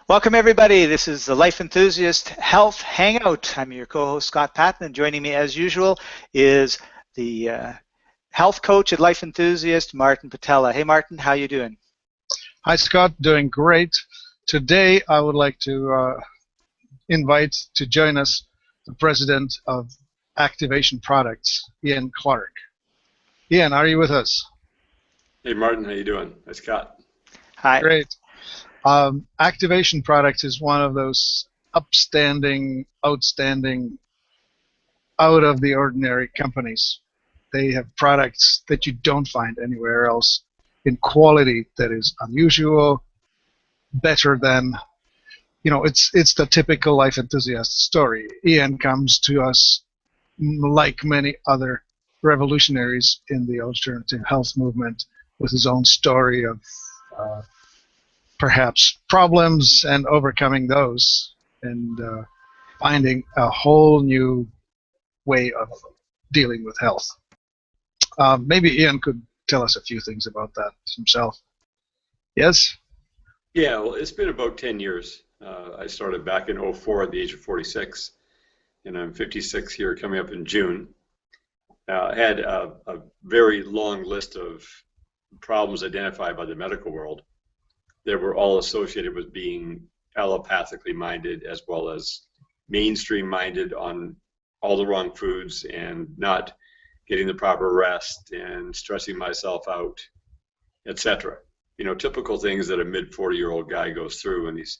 Welcome everybody. This is the Life Enthusiast Health Hangout. I'm your co-host Scott Patton, and joining me as usual is the health coach at Life Enthusiast, Martin Patella. Hey Martin, how you doing? Hi Scott, doing great. Today I would like to invite to join us the president of Activation Products, Ian Clark. Ian, are you with us? Hey Martin, how you doing? Hi Scott. Hi. Great. Activation Products is one of those upstanding, outstanding, out of the ordinary companies. They have products that you don't find anywhere else in quality that is unusual, better than, it's the typical life enthusiast story. Ian comes to us like many other revolutionaries in the alternative health movement with his own story of perhaps problems and overcoming those and finding a whole new way of dealing with health. Maybe Ian could tell us a few things about that himself. Yes? Yeah, well, it's been about 10 years. I started back in '04 at the age of 46, and I'm 56 here coming up in June. I had a very long list of problems identified by the medical world that were all associated with being allopathically minded as well as mainstream minded on all the wrong foods and not getting the proper rest and stressing myself out, etc. Typical things that a mid-40-year-old guy goes through when he's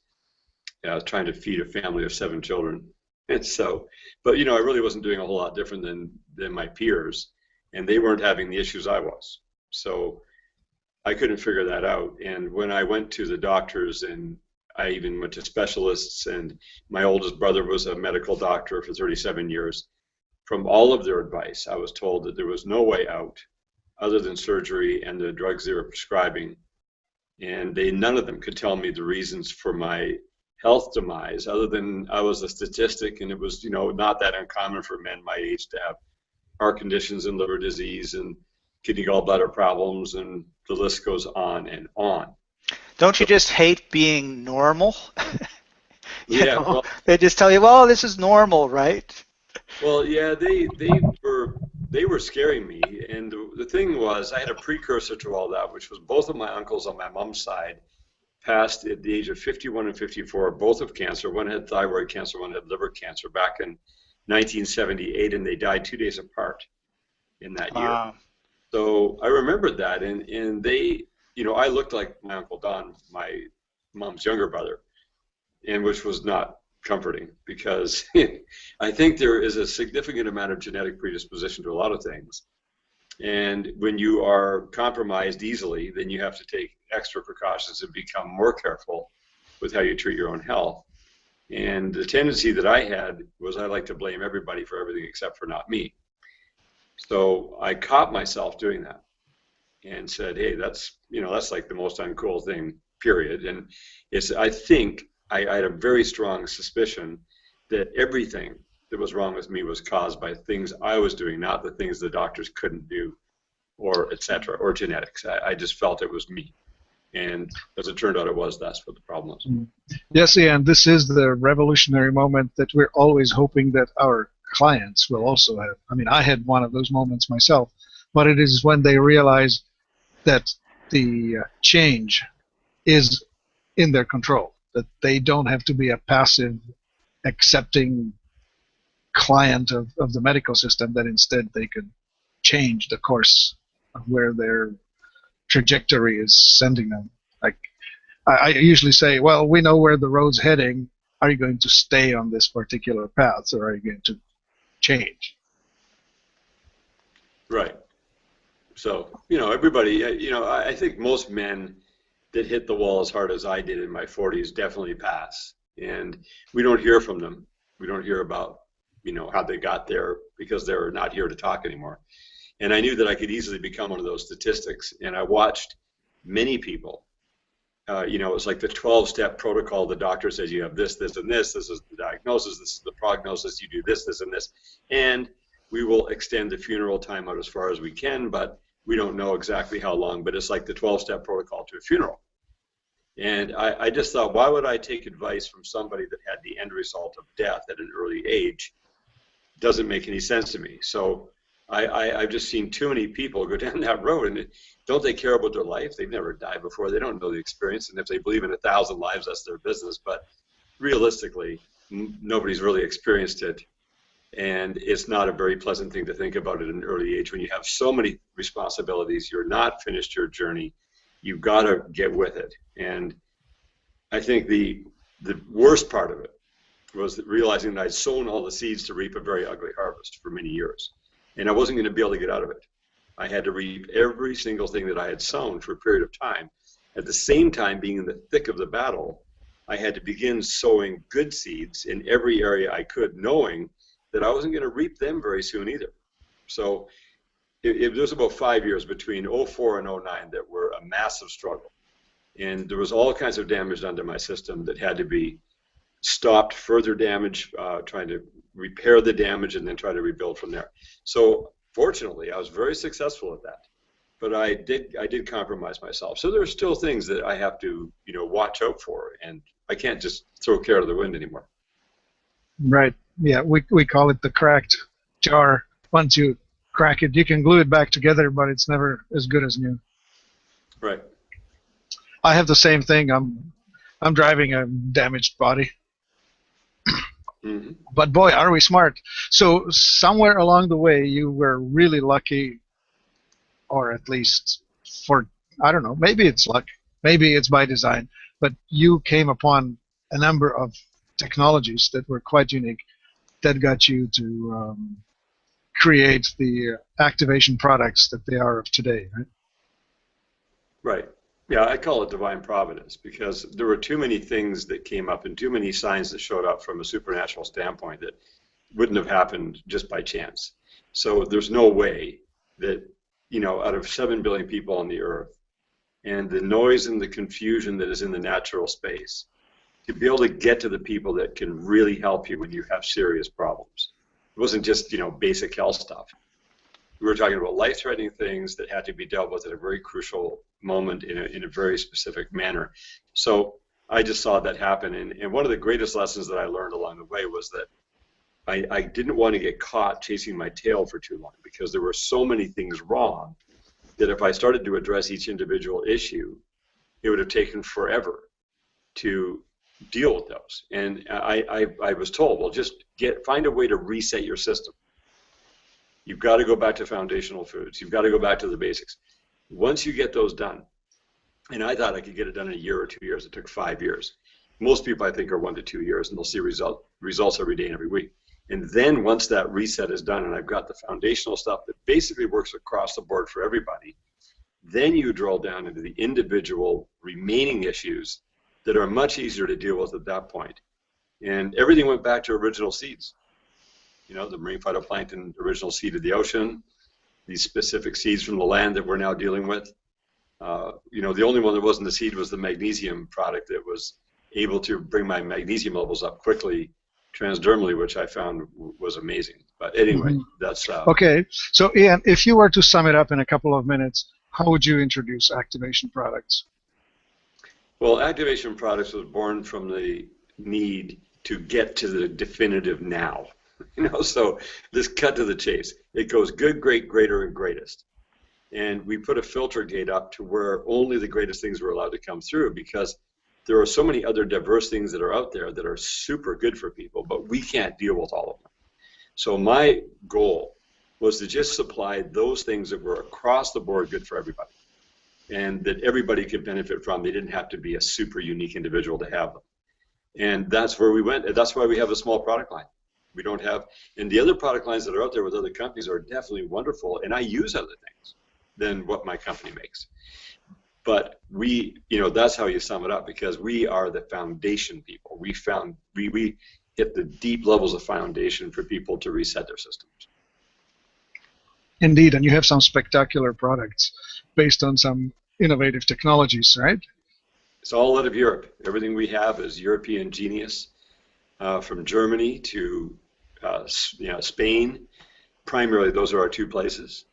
trying to feed a family of 7 children. And so, but I really wasn't doing a whole lot different than my peers, and they weren't having the issues I was. So I couldn't figure that out. And when I went to the doctors, and I even went to specialists, and my oldest brother was a medical doctor for 37 years, from all of their advice, I was told that there was no way out other than surgery and the drugs they were prescribing. And none of them could tell me the reasons for my health demise other than I was a statistic, and it was, not that uncommon for men my age to have heart conditions and liver disease and kidney gallbladder problems, and the list goes on and on. Don't you just hate being normal? Yeah, well, they just tell you, well, this is normal, right? Well, yeah, they were scaring me, and the thing was, I had a precursor to all that, which was both of my uncles on my mom's side passed at the age of 51 and 54, both of cancer. One had thyroid cancer, one had liver cancer back in 1978, and they died 2 days apart in that year. So I remembered that, and they, I looked like my Uncle Don, my mom's younger brother, and which was not comforting, because I think there is a significant amount of genetic predisposition to a lot of things. And when you are compromised easily, then you have to take extra precautions and become more careful with how you treat your own health. And the tendency that I had was I like to blame everybody for everything except for not me. So I caught myself doing that and said, hey, that's like the most uncool thing, period. And I think I had a very strong suspicion that everything that was wrong with me was caused by things I was doing, not the things the doctors couldn't do, or et cetera, or genetics. I just felt it was me. And as it turned out, that's what the problem was. Yes, Ian, this is the revolutionary moment that we're always hoping that our clients will also have. I mean, I had one of those moments myself, but it is when they realize that the change is in their control, that they don't have to be a passive, accepting client of the medical system, that instead they could change the course of where their trajectory is sending them. Like I usually say, well, we know where the road's heading. Are you going to stay on this particular path, or are you going to change? Right. So, everybody, I think most men that hit the wall as hard as I did in my 40s definitely pass. And we don't hear from them. We don't hear about, how they got there, because they're not here to talk anymore. And I knew that I could easily become one of those statistics. And I watched many people. It was like the 12-step protocol. The doctor says you have this, this, and this. This is the diagnosis. This is the prognosis. You do this, this, and this. And we will extend the funeral time out as far as we can, but we don't know exactly how long. But it's like the 12-step protocol to a funeral. And I just thought, why would I take advice from somebody that had the end result of death at an early age? Doesn't make any sense to me. So I've just seen too many people go down that road, and don't they care about their life? They've never died before. They don't know the experience, and if they believe in 1,000 lives, that's their business. But realistically, nobody's really experienced it, and it's not a very pleasant thing to think about at an early age when you have so many responsibilities. You're not finished your journey. You've got to get with it. And I think the worst part of it was realizing that I'd sown all the seeds to reap a very ugly harvest for many years. And I wasn't going to be able to get out of it. I had to reap every single thing that I had sown for a period of time. At the same time, being in the thick of the battle, I had to begin sowing good seeds in every area I could, knowing that I wasn't going to reap them very soon either. So it was about 5 years between '04 and '09 that were a massive struggle. And there was all kinds of damage done to my system that had to be stopped, further damage, trying to repair the damage, and then try to rebuild from there. So fortunately, I was very successful at that. But I did compromise myself. So there are still things that I have to, watch out for, and I can't just throw care to the wind anymore. Right. Yeah, we call it the cracked jar. Once you crack it, you can glue it back together, but it's never as good as new. Right. I have the same thing. I'm driving a damaged body. Mm-hmm. But boy, are we smart. So somewhere along the way, you were really lucky, or at least I don't know, maybe it's luck, maybe it's by design, but you came upon a number of technologies that were quite unique that got you to create the activation products that they are of today, right? Right. Yeah, I call it divine providence because there were too many things that came up and too many signs that showed up from a supernatural standpoint that wouldn't have happened just by chance. So there's no way that, out of 7 billion people on the earth and the noise and the confusion that is in the natural space, to be able to get to the people that can really help you when you have serious problems. It wasn't just, basic health stuff. We were talking about life-threatening things that had to be dealt with at a very crucial moment in a very specific manner. So I just saw that happen. And one of the greatest lessons that I learned along the way was that I didn't want to get caught chasing my tail for too long because there were so many things wrong that if I started to address each individual issue, it would have taken forever to deal with those. And I was told, well, just find a way to reset your system. You've got to go back to foundational foods. You've got to go back to the basics. Once you get those done, and I thought I could get it done in a year or 2 years. It took 5 years. Most people, I think, are 1 to 2 years, and they'll see results every day and every week. And then once that reset is done, and I've got the foundational stuff that basically works across the board for everybody, then you drill down into the individual remaining issues that are much easier to deal with at that point. And everything went back to original seeds. The marine phytoplankton, original seed of the ocean, these specific seeds from the land that we're now dealing with. The only one that wasn't the seed was the magnesium product that was able to bring my magnesium levels up quickly transdermally, which I found was amazing. But anyway, that's... Okay, so Ian, if you were to sum it up in a couple of minutes, how would you introduce activation products? Well, activation products was born from the need to get to the definitive now. So this cut to the chase. It goes good, great, greater, and greatest. And we put a filter gate up to where only the greatest things were allowed to come through because there are so many other diverse things that are out there that are super good for people, but we can't deal with all of them. So my goal was to just supply those things that were across the board good for everybody and that everybody could benefit from. They didn't have to be a super unique individual to have them. And that's where we went. That's why we have a small product line. We don't have, and the other product lines that are out there with other companies are definitely wonderful, and I use other things than what my company makes. But that's how you sum it up because we are the foundation people. We hit the deep levels of foundation for people to reset their systems. Indeed, and you have some spectacular products based on some innovative technologies, right? It's all out of Europe. Everything we have is European genius, from Germany to Spain. Primarily, those are our 2 places.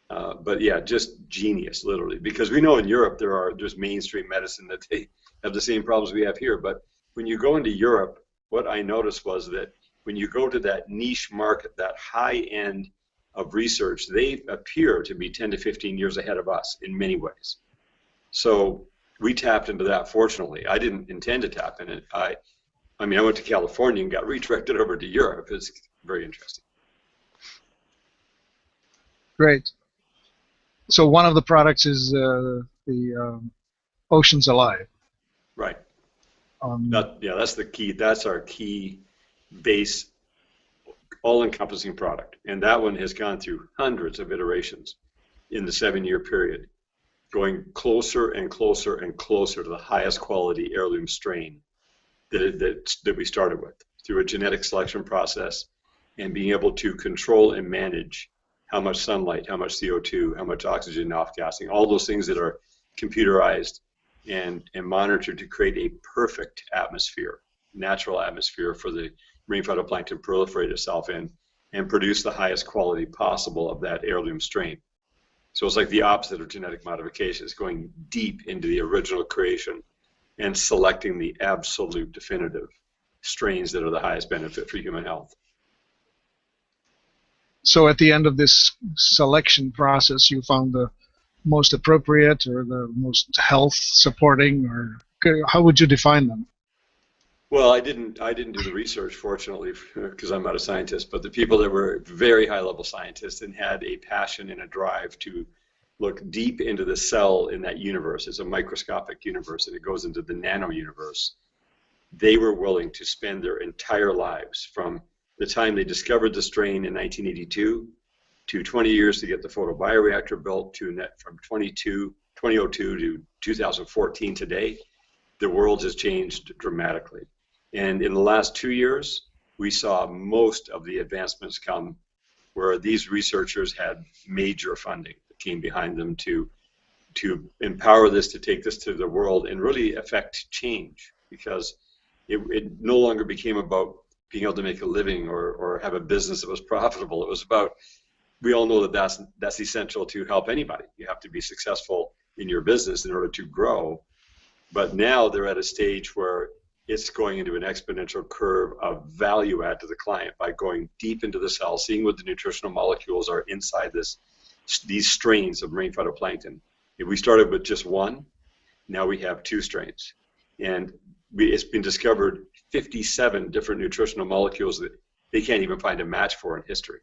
But yeah, just genius, literally, because we know in Europe there's mainstream medicine that have the same problems we have here. But when you go into Europe, what I noticed was that when you go to that niche market, that high end of research, they appear to be 10 to 15 years ahead of us in many ways. So we tapped into that, fortunately. I didn't intend to tap in it. I went to California and got redirected over to Europe. It's very interesting. Great. So one of the products is the Oceans Alive. Right. That's the key. That's our key base, all-encompassing product. And that one has gone through hundreds of iterations in the 7-year period, going closer and closer and closer to the highest quality heirloom strain that we started with through a genetic selection process, and being able to control and manage how much sunlight, how much CO2, how much oxygen off-gassing, all those things that are computerized and monitored to create a perfect atmosphere, natural atmosphere for the marine phytoplankton to proliferate itself in and produce the highest quality possible of that heirloom strain. So it's like the opposite of genetic modification. It's going deep into the original creation and selecting the absolute definitive strains that are the highest benefit for human health. So at the end of this selection process, you found the most appropriate or the most health supporting, or how would you define them? Well, I didn't do the research, fortunately, because I'm not a scientist, but the people that were very high level scientists and had a passion and a drive to look deep into the cell in that universe. It's a microscopic universe, and it goes into the nano universe. They were willing to spend their entire lives, from the time they discovered the strain in 1982 to 20 years to get the photobioreactor built, to from 2002 to 2014 today. The world has changed dramatically. And in the last 2 years, we saw most of the advancements come where these researchers had major funding that came behind them to empower this, to take this to the world and really affect change, because it no longer became about being able to make a living or have a business that was profitable. It was about, we all know that that's essential to help anybody. You have to be successful in your business in order to grow. But now they're at a stage where it's going into an exponential curve of value add to the client by going deep into the cell, seeing what the nutritional molecules are inside these strains of marine phytoplankton. If we started with just one, now we have 2 strains. And it's been discovered 57 different nutritional molecules that they can't even find a match for in history.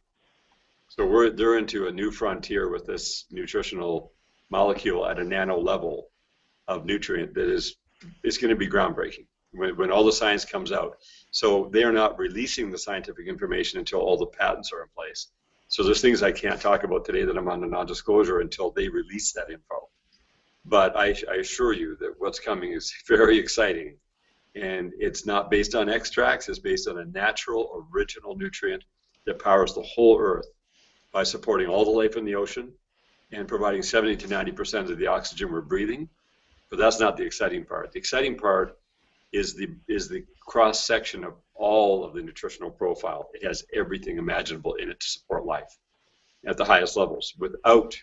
So they're into a new frontier with this nutritional molecule at a nano level of nutrient that is going to be groundbreaking when all the science comes out. So they are not releasing the scientific information until all the patents are in place. So there's things I can't talk about today that I'm on a non-disclosure until they release that info. But I assure you that what's coming is very exciting. And it's not based on extracts, it's based on a natural, original nutrient that powers the whole earth by supporting all the life in the ocean and providing 70 to 90% of the oxygen we're breathing. But that's not the exciting part. The exciting part is the cross-section of all of the nutritional profile. It has everything imaginable in it to support life at the highest levels without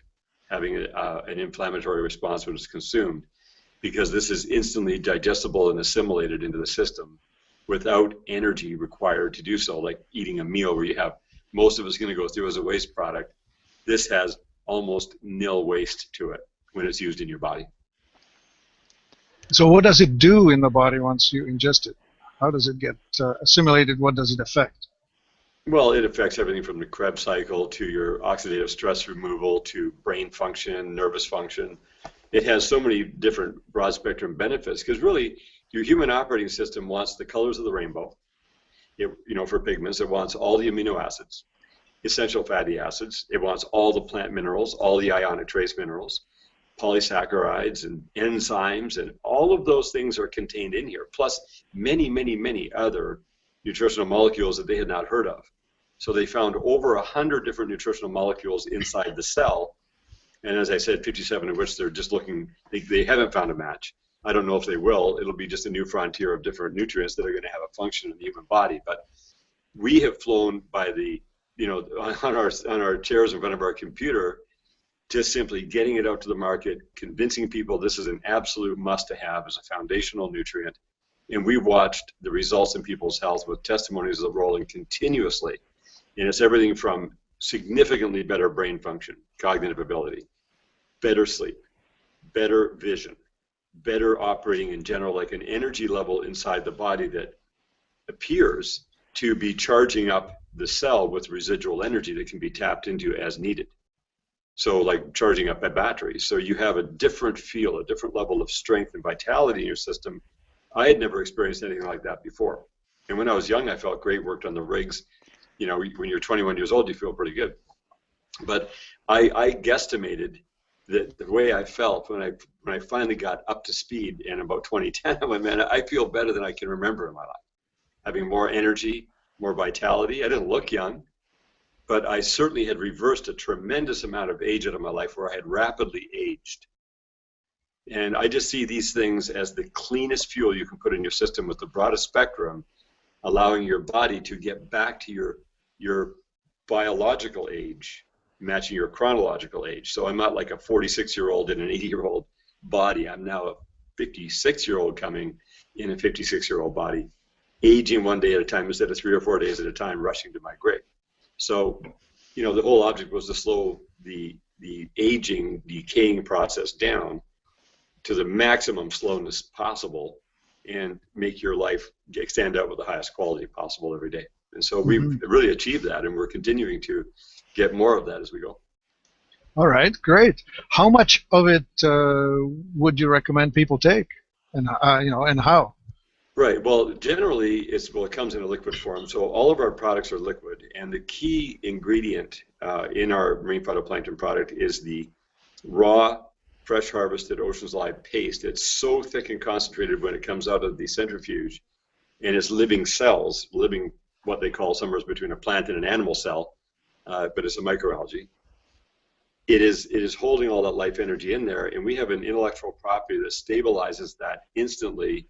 having an inflammatory response when it's consumed, because this is instantly digestible and assimilated into the system without energy required to do so, like eating a meal where you have most of it's going to go through as a waste product. This has almost nil waste to it when it's used in your body. So what does it do in the body once you ingest it? How does it get assimilated? What does it affect? Well, it affects everything from the Krebs cycle to your oxidative stress removal to brain function, nervous function. It has so many different broad spectrum benefits, because really your human operating system wants the colors of the rainbow. For pigments, it wants all the amino acids, essential fatty acids. It wants all the plant minerals, all the ionic trace minerals, polysaccharides and enzymes, and all of those things are contained in here, plus many, many, many other nutritional molecules that they had not heard of. So they found over 100 different nutritional molecules inside the cell, and as I said, 57 of which they're just looking, they haven't found a match. I don't know if they will. It'll be just a new frontier of different nutrients that are going to have a function in the human body. But we have flown by on our chairs in front of our computer just simply getting it out to the market, convincing people this is an absolute must to have as a foundational nutrient. And we've watched the results in people's health with testimonies that are rolling continuously. And it's everything from significantly better brain function, cognitive ability, better sleep, better vision, better operating in general, like an energy level inside the body that appears to be charging up the cell with residual energy that can be tapped into as needed. So like charging up a battery. So you have a different feel, a different level of strength and vitality in your system. I had never experienced anything like that before. And when I was young, I felt great, worked on the rigs. You know, when you're 21 years old, you feel pretty good. But I guesstimated that the way I felt when I finally got up to speed in about 2010, I went, man, I feel better than I can remember in my life. Having more energy, more vitality. I didn't look young, but I certainly had reversed a tremendous amount of age out of my life where I had rapidly aged. And I just see these things as the cleanest fuel you can put in your system with the broadest spectrum, allowing your body to get back to your biological age, matching your chronological age. So I'm not like a 46-year-old in an 80-year-old body. I'm now a 56-year-old coming in a 56-year-old body, aging one day at a time instead of 3 or 4 days at a time, rushing to my grave. So, you know, the whole object was to slow the aging, decaying process down to the maximum slowness possible and make your life stand out with the highest quality possible every day. And so we've really achieved that, and we're continuing to get more of that as we go. All right, great. How much of it would you recommend people take, and and how? Right. Well, generally, it comes in a liquid form. So all of our products are liquid, and the key ingredient in our marine phytoplankton product is the raw, fresh harvested Ocean's Live paste. It's so thick and concentrated when it comes out of the centrifuge, and it's living cells, living what they call somewhere between a plant and an animal cell, but it's a microalgae. It is holding all that life energy in there, and we have an intellectual property that stabilizes that instantly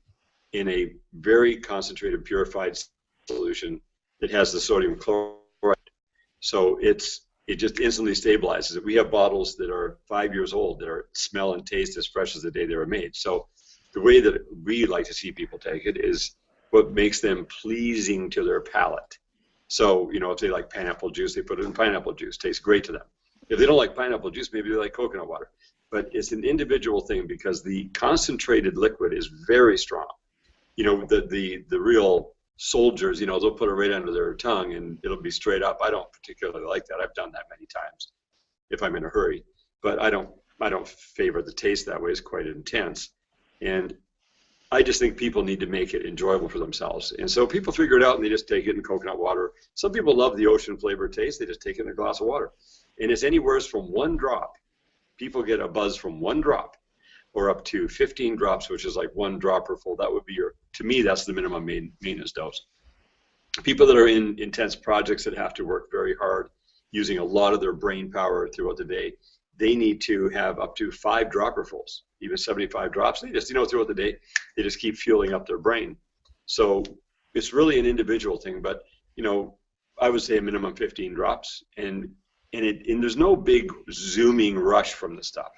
in a very concentrated, purified solution that has the sodium chloride. So it just instantly stabilizes it. We have bottles that are 5 years old that smell and taste as fresh as the day they were made. So the way that we like to see people take it is what makes them pleasing to their palate. So, you know, if they like pineapple juice, they put it in pineapple juice. Tastes great to them. If they don't like pineapple juice, maybe they like coconut water. But it's an individual thing because the concentrated liquid is very strong. You know, the real soldiers, you know, they'll put it right under their tongue and it'll be straight up. I don't particularly like that. I've done that many times if I'm in a hurry. But I don't favor the taste that way. It's quite intense. And I just think people need to make it enjoyable for themselves. And so people figure it out and they just take it in coconut water. Some people love the ocean flavor taste. They just take it in a glass of water. And it's anywhere from 1 drop. People get a buzz from 1 drop or up to 15 drops, which is like 1 dropper full. That would be to me, that's the minimum maintenance dose. People that are in intense projects that have to work very hard, using a lot of their brain power throughout the day, they need to have up to 5 dropperfuls, even 75 drops. They just, you know, throughout the day, they just keep fueling up their brain. So it's really an individual thing, but, you know, I would say a minimum 15 drops, and there's no big zooming rush from the stuff.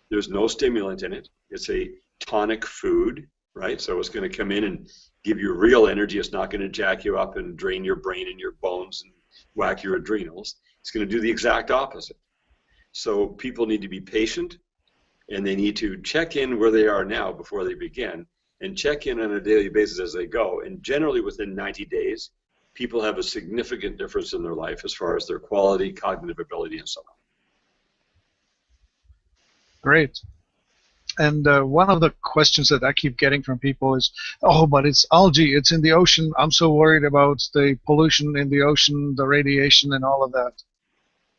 There's no stimulant in it. It's a tonic food, right? So it's going to come in and give you real energy. It's not going to jack you up and drain your brain and your bones and whack your adrenals. It's going to do the exact opposite. So people need to be patient, and they need to check in where they are now before they begin, and check in on a daily basis as they go. And generally within 90 days, people have a significant difference in their life as far as their quality, cognitive ability, and so on. Great. And one of the questions that I keep getting from people is, oh, but it's algae, it's in the ocean. I'm so worried about the pollution in the ocean, the radiation, and all of that.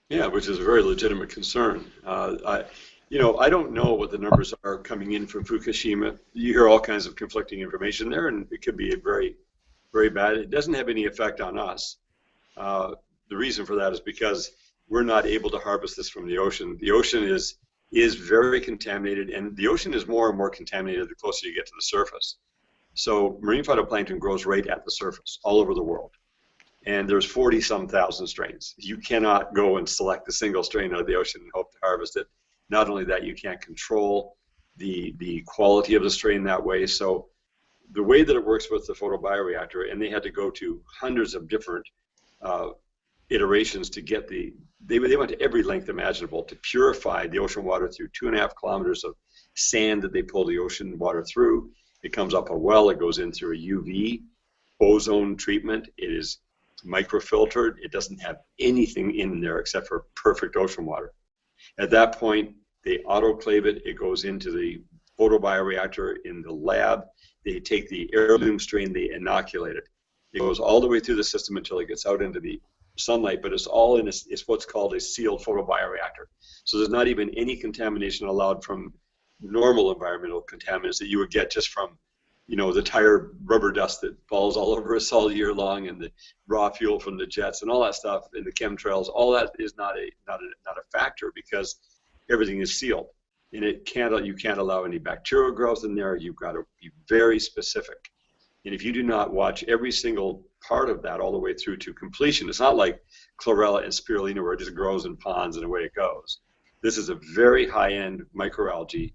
Yeah, which is a very legitimate concern. I don't know what the numbers are coming in from Fukushima. You hear all kinds of conflicting information there, and it could be very, very bad. It doesn't have any effect on us. The reason for that is because we're not able to harvest this from the ocean. The ocean is very contaminated, and the ocean is more and more contaminated the closer you get to the surface. So marine phytoplankton grows right at the surface all over the world. and there's 40-some thousand strains. You cannot go and select a single strain out of the ocean and hope to harvest it. Not only that, you can't control the quality of the strain that way. So the way that it works with the photobioreactor, and they had to go to hundreds of different iterations to get they went to every length imaginable to purify the ocean water through 2.5 kilometers of sand that they pull the ocean water through. It comes up a well, it goes in through a UV ozone treatment. It is microfiltered. It doesn't have anything in there except for perfect ocean water. At that point, they autoclave it. It goes into the photobioreactor in the lab. They take the heirloom strain, they inoculate it. It goes all the way through the system until it gets out into the sunlight, but it's all in it's what's called a sealed photobioreactor. So there's not even any contamination allowed from normal environmental contaminants that you would get just from, the tire rubber dust that falls all over us all year long, and the raw fuel from the jets and all that stuff, and the chemtrails. All that is not a factor because everything is sealed, and you can't allow any bacterial growth in there. You've got to be very specific. And if you do not watch every single part of that all the way through to completion, it's not like chlorella and spirulina where it just grows in ponds and away it goes. This is a very high-end microalgae,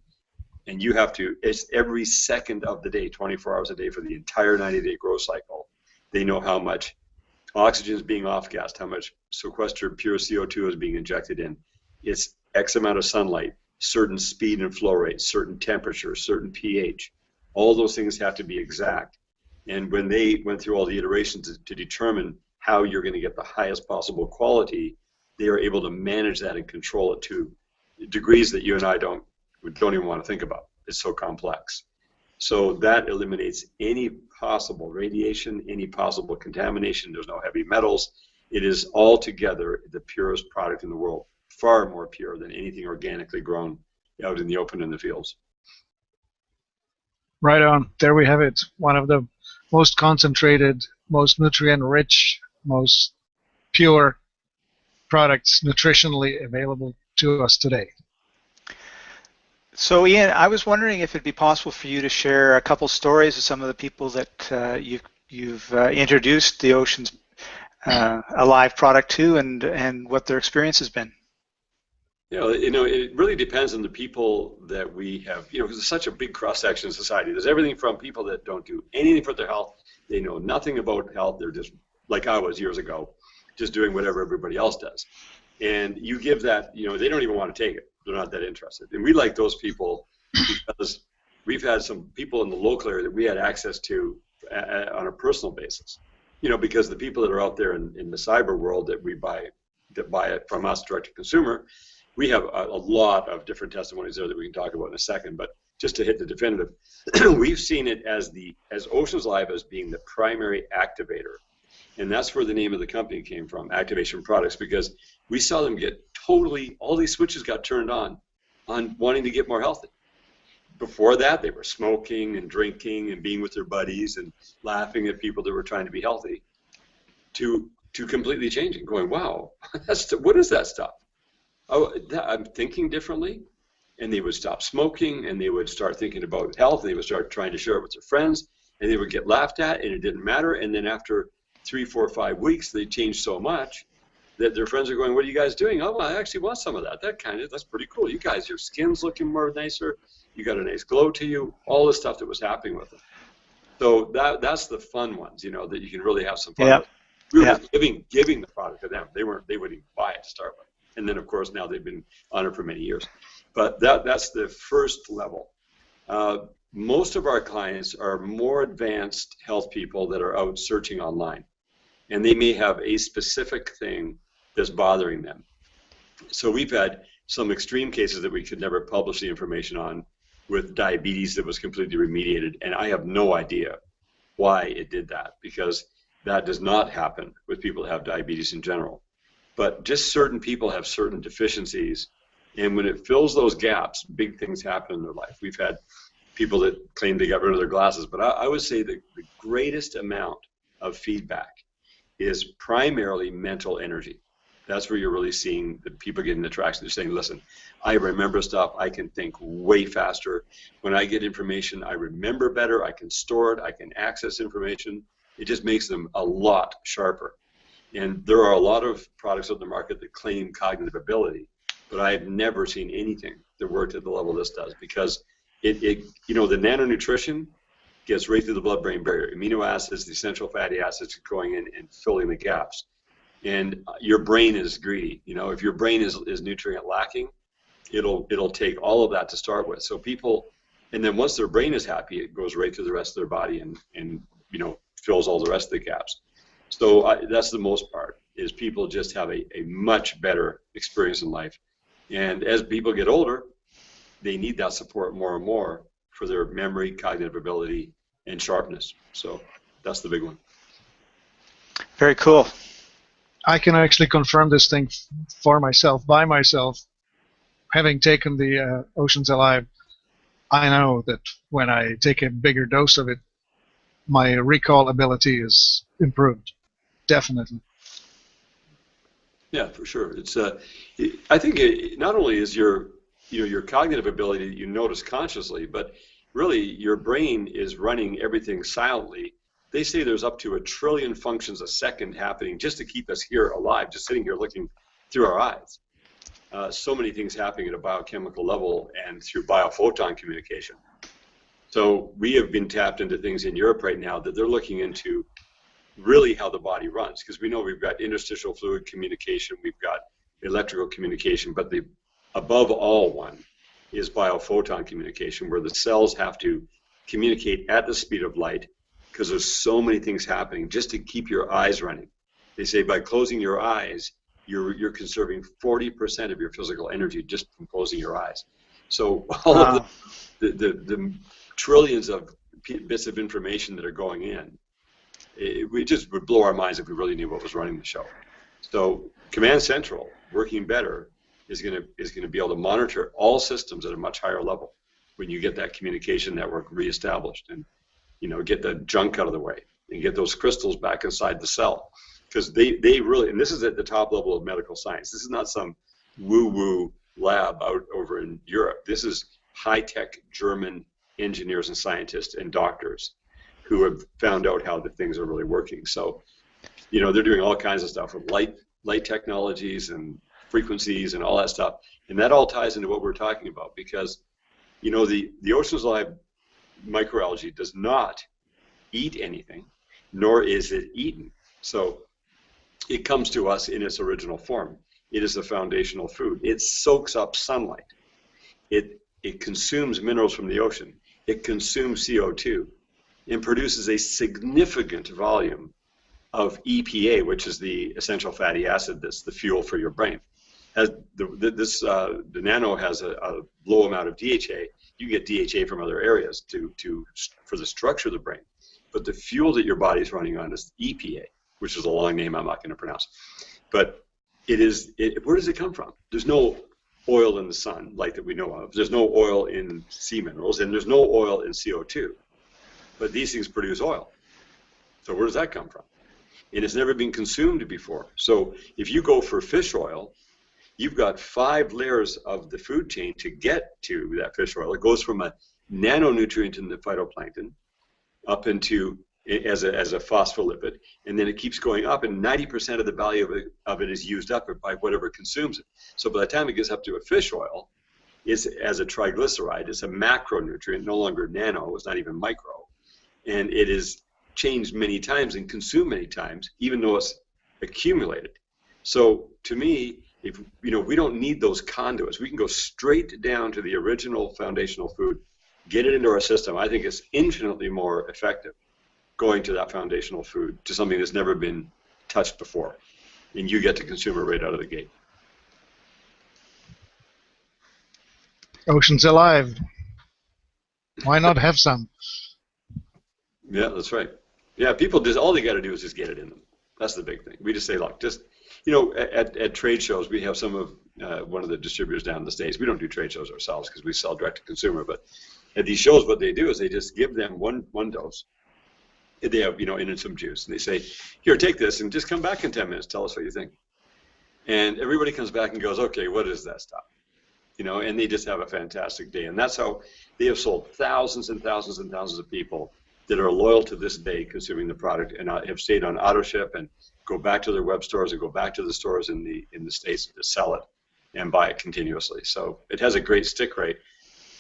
and you have to, it's every second of the day, 24 hours a day for the entire 90-day growth cycle. They know how much oxygen is being off-gassed, how much sequestered pure CO2 is being injected in. It's X amount of sunlight, certain speed and flow rate, certain temperature, certain pH. All those things have to be exact. And when they went through all the iterations to determine how you're going to get the highest possible quality, they are able to manage that and control it to degrees that you and I don't even want to think about. It's so complex. So that eliminates any possible radiation, any possible contamination. There's no heavy metals. It is altogether the purest product in the world, far more pure than anything organically grown out in the open in the fields. Right on. There we have it. One of the most concentrated, most nutrient-rich, most pure products nutritionally available to us today. So Ian, I was wondering if it'd be possible for you to share a couple stories of some of the people that you've introduced the Ocean's Alive product to, and what their experience has been. It really depends on the people that we have, because it's such a big cross-section of society. There's everything from people that don't do anything for their health. They know nothing about health. They're just, like I was years ago, just doing whatever everybody else does. And you give that, they don't even want to take it. They're not that interested. And we like those people because we've had some people in the local area that we had access to on a personal basis. Because the people that are out there in the cyber world that buy it from us direct to consumer, we have a lot of different testimonies there that we can talk about in a second, but just to hit the definitive, we've seen it as Oceans Alive as being the primary activator. And that's where the name of the company came from, Activation Products, because we saw them get all these switches got turned on wanting to get more healthy. Before that, they were smoking and drinking and being with their buddies and laughing at people that were trying to be healthy, to completely changing, going, wow, what is that stuff? I'm thinking differently, and they would stop smoking, and they would start thinking about health, and they would start trying to share it with their friends, and they would get laughed at, and it didn't matter. And then after 3, 4, 5 weeks, they changed so much that their friends are going, what are you guys doing? Oh, well, I actually want some of that. That's pretty cool. You guys, your skin's looking more nicer. You got a nice glow to you. All the stuff that was happening with them. So that's the fun ones, that you can really have some fun with. We were just giving the product to them. They wouldn't even buy it to start with. And then, of course, now they've been on it for many years. But that's the first level. Most of our clients are more advanced health people that are out searching online. And they may have a specific thing that's bothering them. So we've had some extreme cases that we could never publish the information on with diabetes that was completely remediated. And I have no idea why it did that, because that does not happen with people that have diabetes in general. But just certain people have certain deficiencies, and when it fills those gaps, big things happen in their life. We've had people that claim they got rid of their glasses, but I would say the greatest amount of feedback is primarily mental energy. That's where you're really seeing the people getting the traction. They're saying, listen, I remember stuff. I can think way faster. When I get information, I remember better. I can store it. I can access information. It just makes them a lot sharper. And there are a lot of products on the market that claim cognitive ability, but I've never seen anything that worked at the level this does, because it you know, the nanonutrition gets right through the blood-brain barrier. Amino acids, the essential fatty acids going in and filling the gaps. And your brain is greedy. You know, if your brain is nutrient lacking, it'll take all of that to start with. So people, and then once their brain is happy, it goes right through the rest of their body and you know, fills all the rest of the gaps. So that's the most part, is people just have a much better experience in life. And as people get older, they need that support more and more for their memory, cognitive ability, and sharpness. So that's the big one. Very cool. I can actually confirm this thing for myself, by myself. Having taken the Oceans Alive, I know that when I take a bigger dose of it, my recall ability is improved. Definitely. Yeah, for sure. It's I think not only is your, you know, your cognitive ability that you notice consciously, but really your brain is running everything silently. They say there's up to 1 trillion functions a second happening just to keep us here alive, just sitting here looking through our eyes. So many things happening at a biochemical level and through biophoton communication. So we have been tapped into things in Europe right now that they're looking into really how the body runs, because we know we've got interstitial fluid communication, we've got electrical communication, but the above all one is biophoton communication, where the cells have to communicate at the speed of light, because there's so many things happening just to keep your eyes running. They say by closing your eyes, you're conserving 40% of your physical energy just from closing your eyes. So all of the trillions of bits of information that are going in, we just would blow our minds if we really knew what was running the show. So Command Central, working better, is going to be able to monitor all systems at a much higher level when you get that communication network reestablished, and, you know, get the junk out of the way and get those crystals back inside the cell, because they really, and this is at the top level of medical science. This is not some woo-woo lab out over in Europe. This is high-tech German engineers and scientists and doctors who have found out how the things are really working. So, you know, they're doing all kinds of stuff with light technologies and frequencies and all that stuff. And that all ties into what we're talking about, because, you know, the Oceans Alive microalgae does not eat anything, nor is it eaten. So it comes to us in its original form. It is a foundational food. It soaks up sunlight. It consumes minerals from the ocean. It consumes CO2 and produces a significant volume of EPA, which is the essential fatty acid that's the fuel for your brain. As the nano has a low amount of DHA. You get DHA from other areas for the structure of the brain. But the fuel that your body is running on is EPA, which is a long name I'm not going to pronounce. But where does it come from? There's no oil in the sun, like that we know of. There's no oil in sea minerals, and there's no oil in CO2. But these things produce oil. So where does that come from? And it's never been consumed before. So if you go for fish oil, you've got 5 layers of the food chain to get to that fish oil. It goes from a nanonutrient in the phytoplankton up into as a phospholipid, and then it keeps going up, and 90% of the value of it is used up by whatever consumes it. So by the time it gets up to a fish oil, it's as a triglyceride. It's a macronutrient, no longer nano. It's not even micro, and it is changed many times and consumed many times, even though it's accumulated. So to me, if you know, we don't need those conduits. We can go straight down to the original foundational food, get it into our system. I think it's infinitely more effective going to that foundational food, to something that's never been touched before, and you get to consume it right out of the gate. Oceans Alive. Why not have some? Yeah, that's right. Yeah, people just, all they got to do is just get it in them. That's the big thing. We just say, look, just, you know, at trade shows, we have some of one of the distributors down in the States. We don't do trade shows ourselves because we sell direct to consumer, but at these shows, what they do is they just give them one dose. They have, you know, in some juice, and they say, here, take this, and just come back in 10 minutes. Tell us what you think. And everybody comes back and goes, okay, what is that stuff? You know, and they just have a fantastic day. And that's how they have sold thousands and thousands and thousands of people that are loyal to this day consuming the product, and have stayed on auto ship and go back to their web stores and go back to the stores in the States to sell it and buy it continuously. So it has a great stick rate.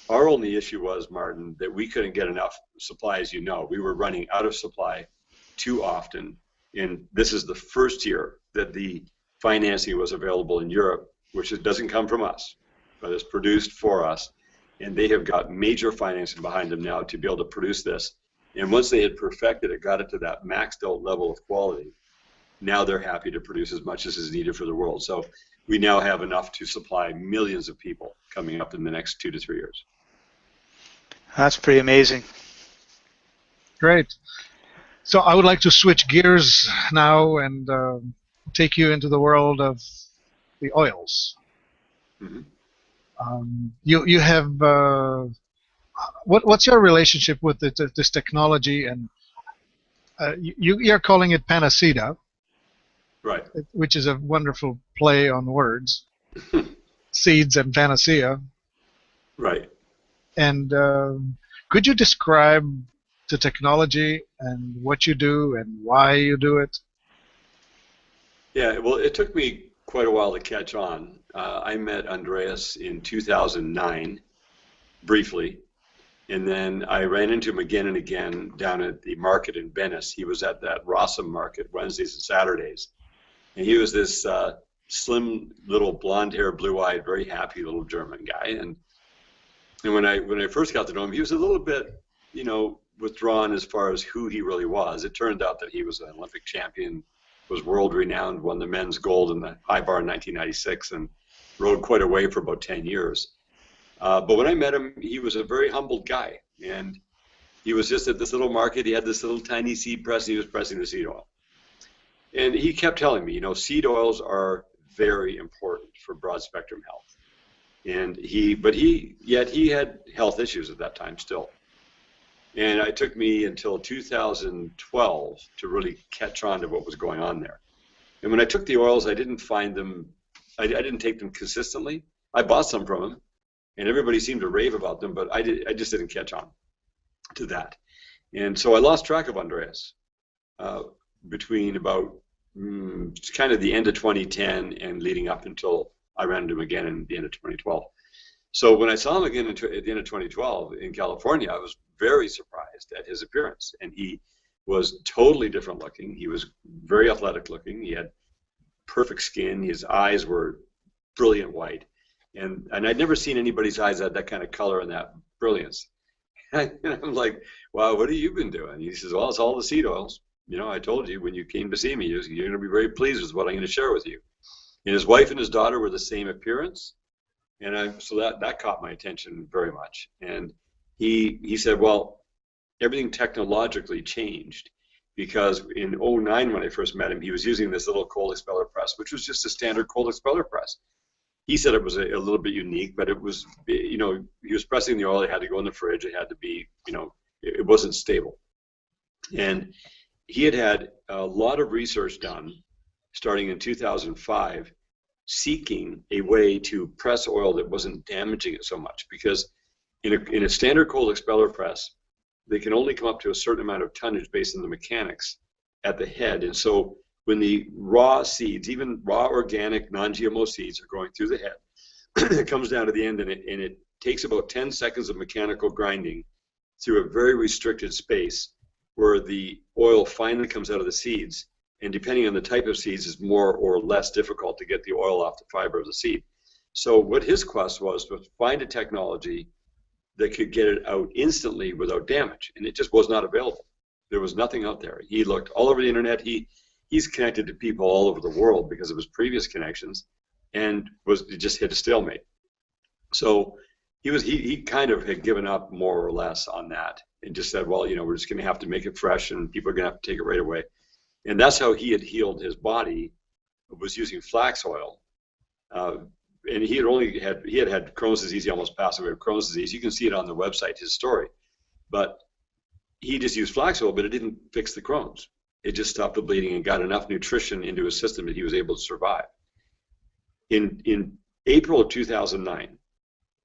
Our only issue was, Martin, that we couldn't get enough supply. As you know, we were running out of supply too often. And this is the first year that the financing was available in Europe, which doesn't come from us, but is produced for us. And they have got major financing behind them now to be able to produce this. And once they had perfected it, got it to that maxed out level of quality, now they're happy to produce as much as is needed for the world. So we now have enough to supply millions of people coming up in the next 2 to 3 years. That's pretty amazing. Great. So I would like to switch gears now and take you into the world of the oils. Mm-hmm. You have what's your relationship with this technology? And you're calling it Panacea, right? Which is a wonderful play on words, seeds and panacea, right? And could you describe the technology and what you do and why you do it? Yeah, well, it took me quite a while to catch on. I met Andreas in 2009, briefly, and then I ran into him again and again down at the market in Venice. He was at that Rossum market Wednesdays and Saturdays, and he was this slim little blonde-haired, blue-eyed, very happy little German guy. And when I first got to know him, he was a little bit, withdrawn as far as who he really was. It turned out that he was an Olympic champion, was world renowned, won the men's gold in the high bar in 1996, and rode quite a wave for about 10 years. But when I met him, he was a very humbled guy, and he was just at this little market. He had this little tiny seed press, and he was pressing the seed oil. And he kept telling me, seed oils are very important for broad spectrum health. And he had health issues at that time still. And it took me until 2012 to really catch on to what was going on there. And when I took the oils, I didn't find them, I didn't take them consistently. I bought some from him, and everybody seemed to rave about them, but I just didn't catch on to that. And so I lost track of Andreas between about kind of the end of 2010 and leading up until I ran into him again in the end of 2012. So when I saw him again at the end of 2012 in California, I was very surprised at his appearance. And he was totally different looking. He was very athletic looking. He had perfect skin. His eyes were brilliant white. And I'd never seen anybody's eyes that kind of color and that brilliance. And I'm like, wow, what have you been doing? He says, well, it's all the seed oils. I told you when you came to see me, you're going to be very pleased with what I'm going to share with you. And his wife and his daughter were the same appearance. And so that caught my attention very much. And he said, well, everything technologically changed, because in 2009 when I first met him, he was using this little cold expeller press, which was just a standard cold expeller press. He said it was a little bit unique, but it was, he was pressing the oil. It had to go in the fridge. It had to be, it wasn't stable. And he had a lot of research done starting in 2005, seeking a way to press oil that wasn't damaging it so much, because in a standard cold expeller press, they can only come up to a certain amount of tonnage based on the mechanics at the head. And so when the raw seeds, even raw organic non-GMO seeds, are going through the head, it comes down to the end, and it takes about 10 seconds of mechanical grinding through a very restricted space where the oil finally comes out of the seeds. And depending on the type of seeds, it's more or less difficult to get the oil off the fiber of the seed. So what his quest was to find a technology that could get it out instantly without damage, and it just was not available. There was nothing out there. He looked all over the internet. He's connected to people all over the world because of his previous connections, and just hit a stalemate. So he kind of had given up more or less on that, and just said, well, we're just going to have to make it fresh, and people are going to have to take it right away. And that's how he had healed his body, was using flax oil. And he had Crohn's disease. He almost passed away of Crohn's disease. You can see it on the website, his story. But he just used flax oil, but it didn't fix the Crohn's. It just stopped the bleeding and got enough nutrition into his system that he was able to survive. In April of 2009,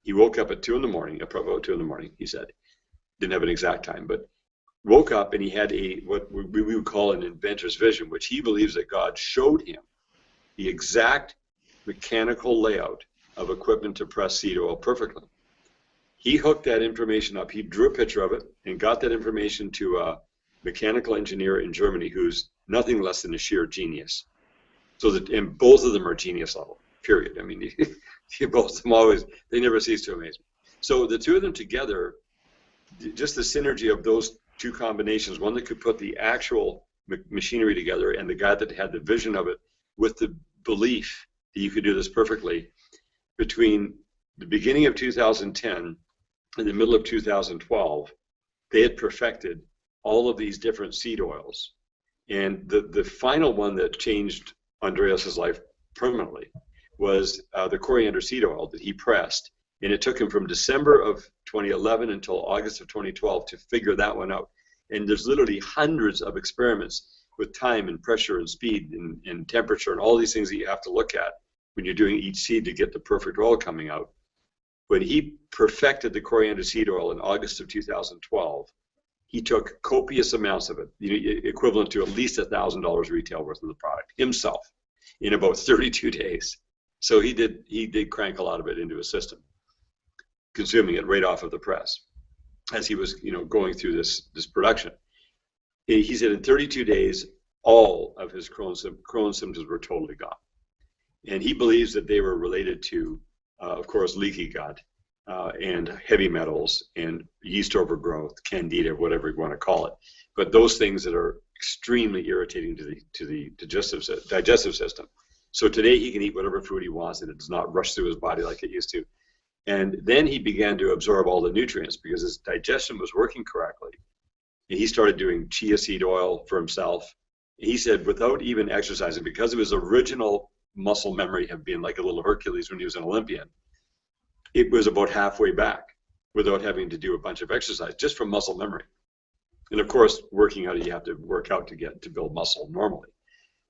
he woke up at 2 in the morning, probably about 2 in the morning, he said. Didn't have an exact time, but woke up and he had what we would call an inventor's vision, which he believes that God showed him the exact mechanical layout of equipment to press seed oil perfectly. He hooked that information up. He drew a picture of it and got that information to a mechanical engineer in Germany who's nothing less than a sheer genius. So that, and both of them are genius level, period. I mean, both of them always, they never cease to amaze me. So the two of them together, just the synergy of those two combinations, one that could put the actual machinery together and the guy that had the vision of it with the belief that you could do this perfectly, between the beginning of 2010 and the middle of 2012, they had perfected all of these different seed oils. And the final one that changed Andreas's life permanently was the coriander seed oil that he pressed. And it took him from December of 2011 until August of 2012 to figure that one out. And there's literally hundreds of experiments with time and pressure and speed and temperature and all these things that you have to look at when you're doing each seed to get the perfect oil coming out. When he perfected the coriander seed oil in August of 2012, he took copious amounts of it, equivalent to at least $1,000 retail worth of the product himself in about 32 days. So he did crank a lot of it into his system, consuming it right off of the press as he was going through this production. He said in 32 days, all of his Crohn's symptoms were totally gone. And he believes that they were related to, of course, leaky gut and heavy metals and yeast overgrowth, candida, whatever you want to call it. But those things that are extremely irritating to the digestive system. So today he can eat whatever food he wants and it does not rush through his body like it used to. And then he began to absorb all the nutrients because his digestion was working correctly. And he started doing chia seed oil for himself. He said without even exercising, because of his original muscle memory of being like a little Hercules when he was an Olympian, it was about halfway back without having to do a bunch of exercise, just from muscle memory. And of course, working out, you have to work out to build muscle normally.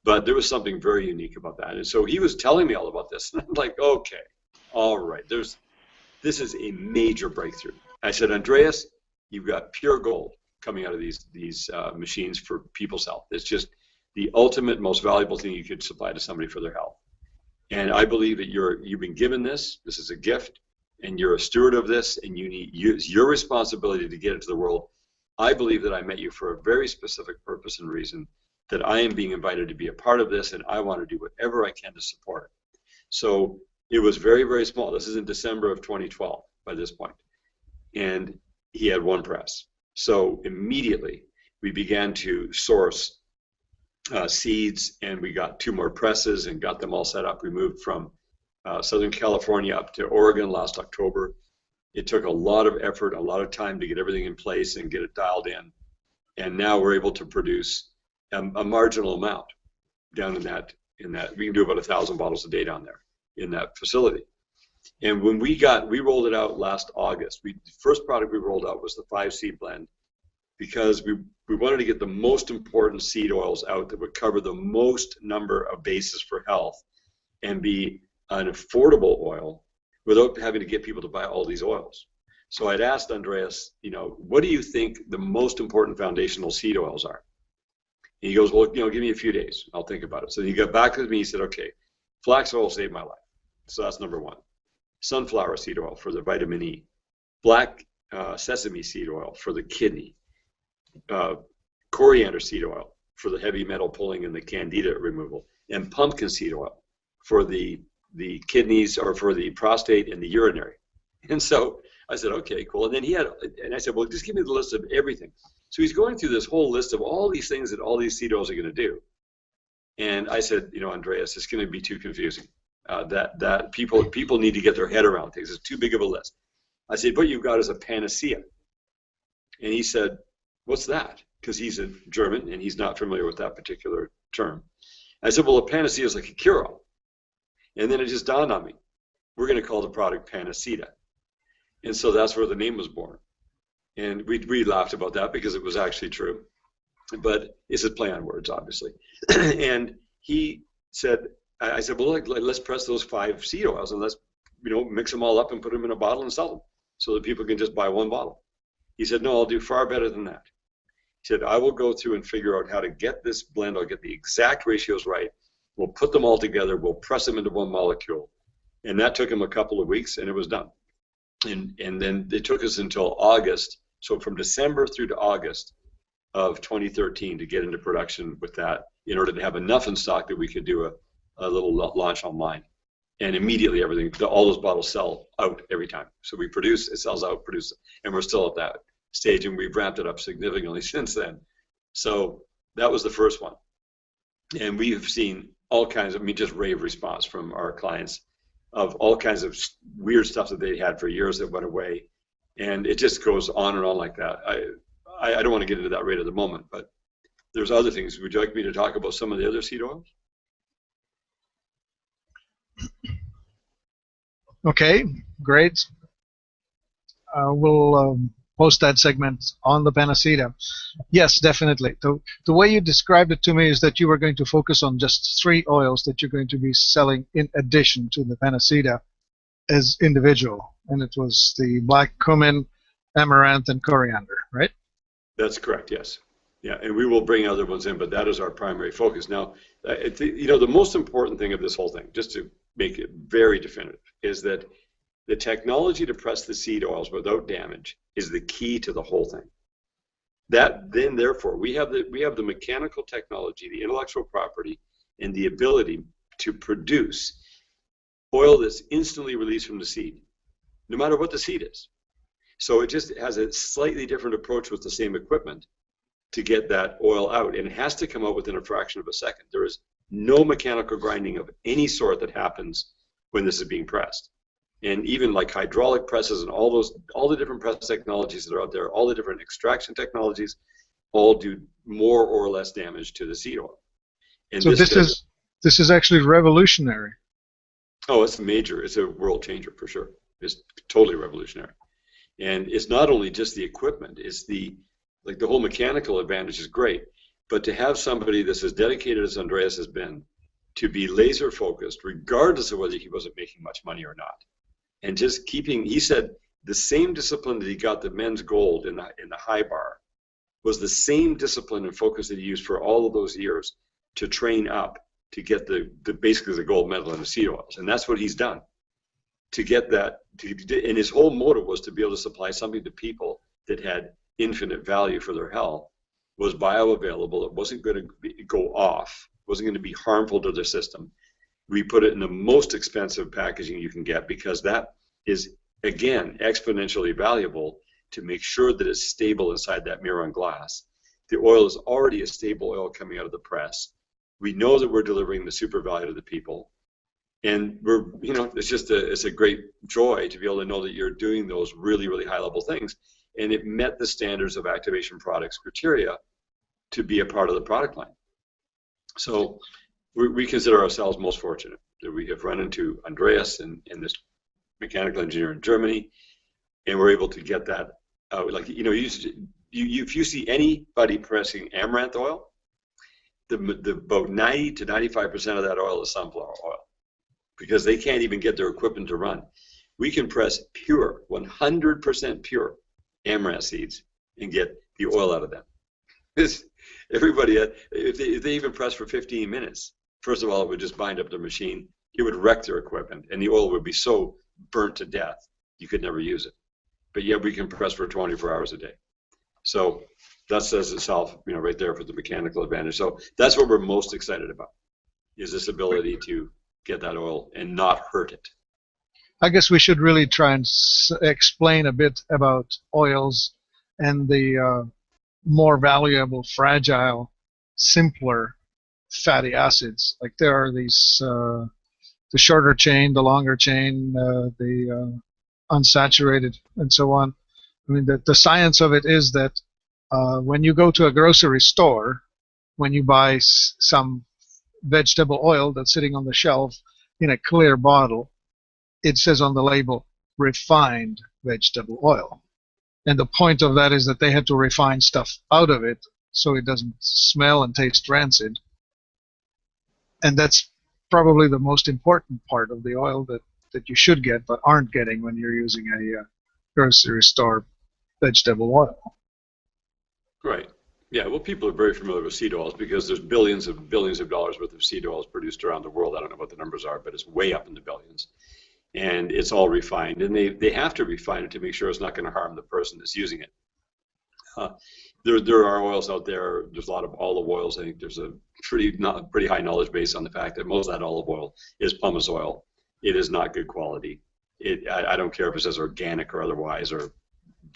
But there was something very unique about that. And so he was telling me all about this. And I'm like, okay, all right, this is a major breakthrough. I said, Andreas, you've got pure gold coming out of these machines for people's health. It's just the ultimate, most valuable thing you could supply to somebody for their health. And I believe that you've been given this is a gift, and you're a steward of this, and it's your responsibility to get it to the world. I believe that I met you for a very specific purpose and reason, that I am being invited to be a part of this, and I want to do whatever I can to support it. So it was very, very small. This is in December of 2012 by this point. And he had one press. So immediately we began to source seeds, and we got 2 more presses and got them all set up. We moved from Southern California up to Oregon last October. It took a lot of effort, a lot of time to get everything in place and get it dialed in. And now we're able to produce a marginal amount down in that. We can do about 1,000 bottles a day down there in that facility. And when we rolled it out last August. The first product we rolled out was the 5 seed blend, because we wanted to get the most important seed oils out that would cover the most number of bases for health and be an affordable oil without having to get people to buy all these oils. So I'd asked Andreas, what do you think the most important foundational seed oils are? And he goes, well, give me a few days. I'll think about it. So he got back with me. He said, okay, flax oil saved my life. So that's number 1. Sunflower seed oil for the vitamin E. Black sesame seed oil for the kidney. Coriander seed oil for the heavy metal pulling and the candida removal. And pumpkin seed oil for the kidneys, or for the prostate and the urinary. And so I said, okay, cool. And then I said, well, just give me the list of everything. So he's going through this whole list of all these things that all these seed oils are going to do. And I said, Andreas, it's going to be too confusing. That people need to get their head around things. It's too big of a list. I said, what you've got is a panacea. And he said, what's that? Because he's a German and he's not familiar with that particular term. I said, well, a panacea is like a cure-all. And then it just dawned on me, we're going to call the product Panacea. And so that's where the name was born. And we laughed about that because it was actually true. But it's a play on words, obviously. And he said, I said, well, let's press those 5 seed oils and let's, mix them all up and put them in a bottle and sell them so that people can just buy 1 bottle. He said, no, I'll do far better than that. He said, I will go through and figure out how to get this blend. I'll get the exact ratios right. We'll put them all together. We'll press them into one molecule. And that took him a couple of weeks, and it was done. And then it took us until August. So from December through to August of 2013 to get into production with that in order to have enough in stock that we could do a little launch online. And immediately all those bottles sell out every time. So we produce, it sells out, produce, and we're still at that stage, and we've ramped it up significantly since then. So that was the first one. And we've seen all kinds of, just rave response from our clients of all kinds of weird stuff that they had for years that went away. And it just goes on and on like that. I don't want to get into that right at the moment, but there's other things. Would you like me to talk about some of the other seed oils? Okay, great. We'll post that segment on the Panacea. Yes, definitely. The way you described it to me is that you were going to focus on just 3 oils that you're going to be selling in addition to the Panacea as individual. And it was the black cumin, amaranth, and coriander, right? That's correct, yes. Yeah, and we will bring other ones in, but that is our primary focus. Now, the most important thing of this whole thing, just to make it very definitive, is that the technology to press the seed oils without damage is the key to the whole thing. Therefore, we have the mechanical technology, the intellectual property, and the ability to produce oil that's instantly released from the seed, no matter what the seed is. So it just has a slightly different approach with the same equipment to get that oil out, and it has to come out within a fraction of a second. There is no mechanical grinding of any sort that happens when this is being pressed. And even like hydraulic presses and all the different press technologies that are out there, all the different extraction technologies, all do more or less damage to the seed oil. And so this is actually revolutionary. Oh, it's major. It's a world changer for sure. It's totally revolutionary. And it's not only just the equipment, it's the whole mechanical advantage is great, but to have somebody that's as dedicated as Andreas has been to be laser focused, regardless of whether he wasn't making much money or not, and just keeping, he said, the same discipline that he got the men's gold in the high bar was the same discipline and focus that he used for all of those years to train up to get basically the gold medal in the seed oils, and that's what he's done. To get that, and his whole motive was to be able to supply something to people that had infinite value for their health, was bioavailable, it wasn't going to go off, wasn't going to be harmful to their system. We put it in the most expensive packaging you can get because that is, again, exponentially valuable to make sure that it's stable inside that mirror and glass. The oil is already a stable oil coming out of the press. We know that we're delivering the super value to the people. And it's a great joy to be able to know that you're doing those really, really high level things. And it met the standards of activation products criteria to be a part of the product line. So we consider ourselves most fortunate that we have run into Andreas and this mechanical engineer in Germany, and we're able to get that out. If you see anybody pressing amaranth oil, about 90 to 95% of that oil is sunflower oil, because they can't even get their equipment to run. We can press pure, 100% pure amaranth seeds and get the oil out of them. Everybody, if they even press for 15 minutes, first of all, it would just bind up their machine. It would wreck their equipment, and the oil would be so burnt to death you could never use it. But yet we can press for 24 hours a day. So that says itself, right there for the mechanical advantage. So that's what we're most excited about, is this ability to get that oil and not hurt it. I guess we should really try and explain a bit about oils and the more valuable, fragile, simpler fatty acids. Like there are these, the shorter chain, the longer chain, the unsaturated, and so on. I mean, the science of it is that when you go to a grocery store, when you buy some vegetable oil that's sitting on the shelf in a clear bottle, it says on the label, refined vegetable oil. And the point of that is that they had to refine stuff out of it so it doesn't smell and taste rancid. And that's probably the most important part of the oil that you should get but aren't getting when you're using a grocery store vegetable oil. Right. Yeah, well, people are very familiar with seed oils because there's billions of dollars worth of seed oils produced around the world. I don't know what the numbers are, but it's way up in the billions. And it's all refined. And they have to refine it to make sure it's not going to harm the person that's using it. Uh, there are oils out there. There's a lot of olive oils. I think there's a pretty high knowledge base on the fact that most of that olive oil is pumice oil. It is not good quality. I don't care if it says organic or otherwise or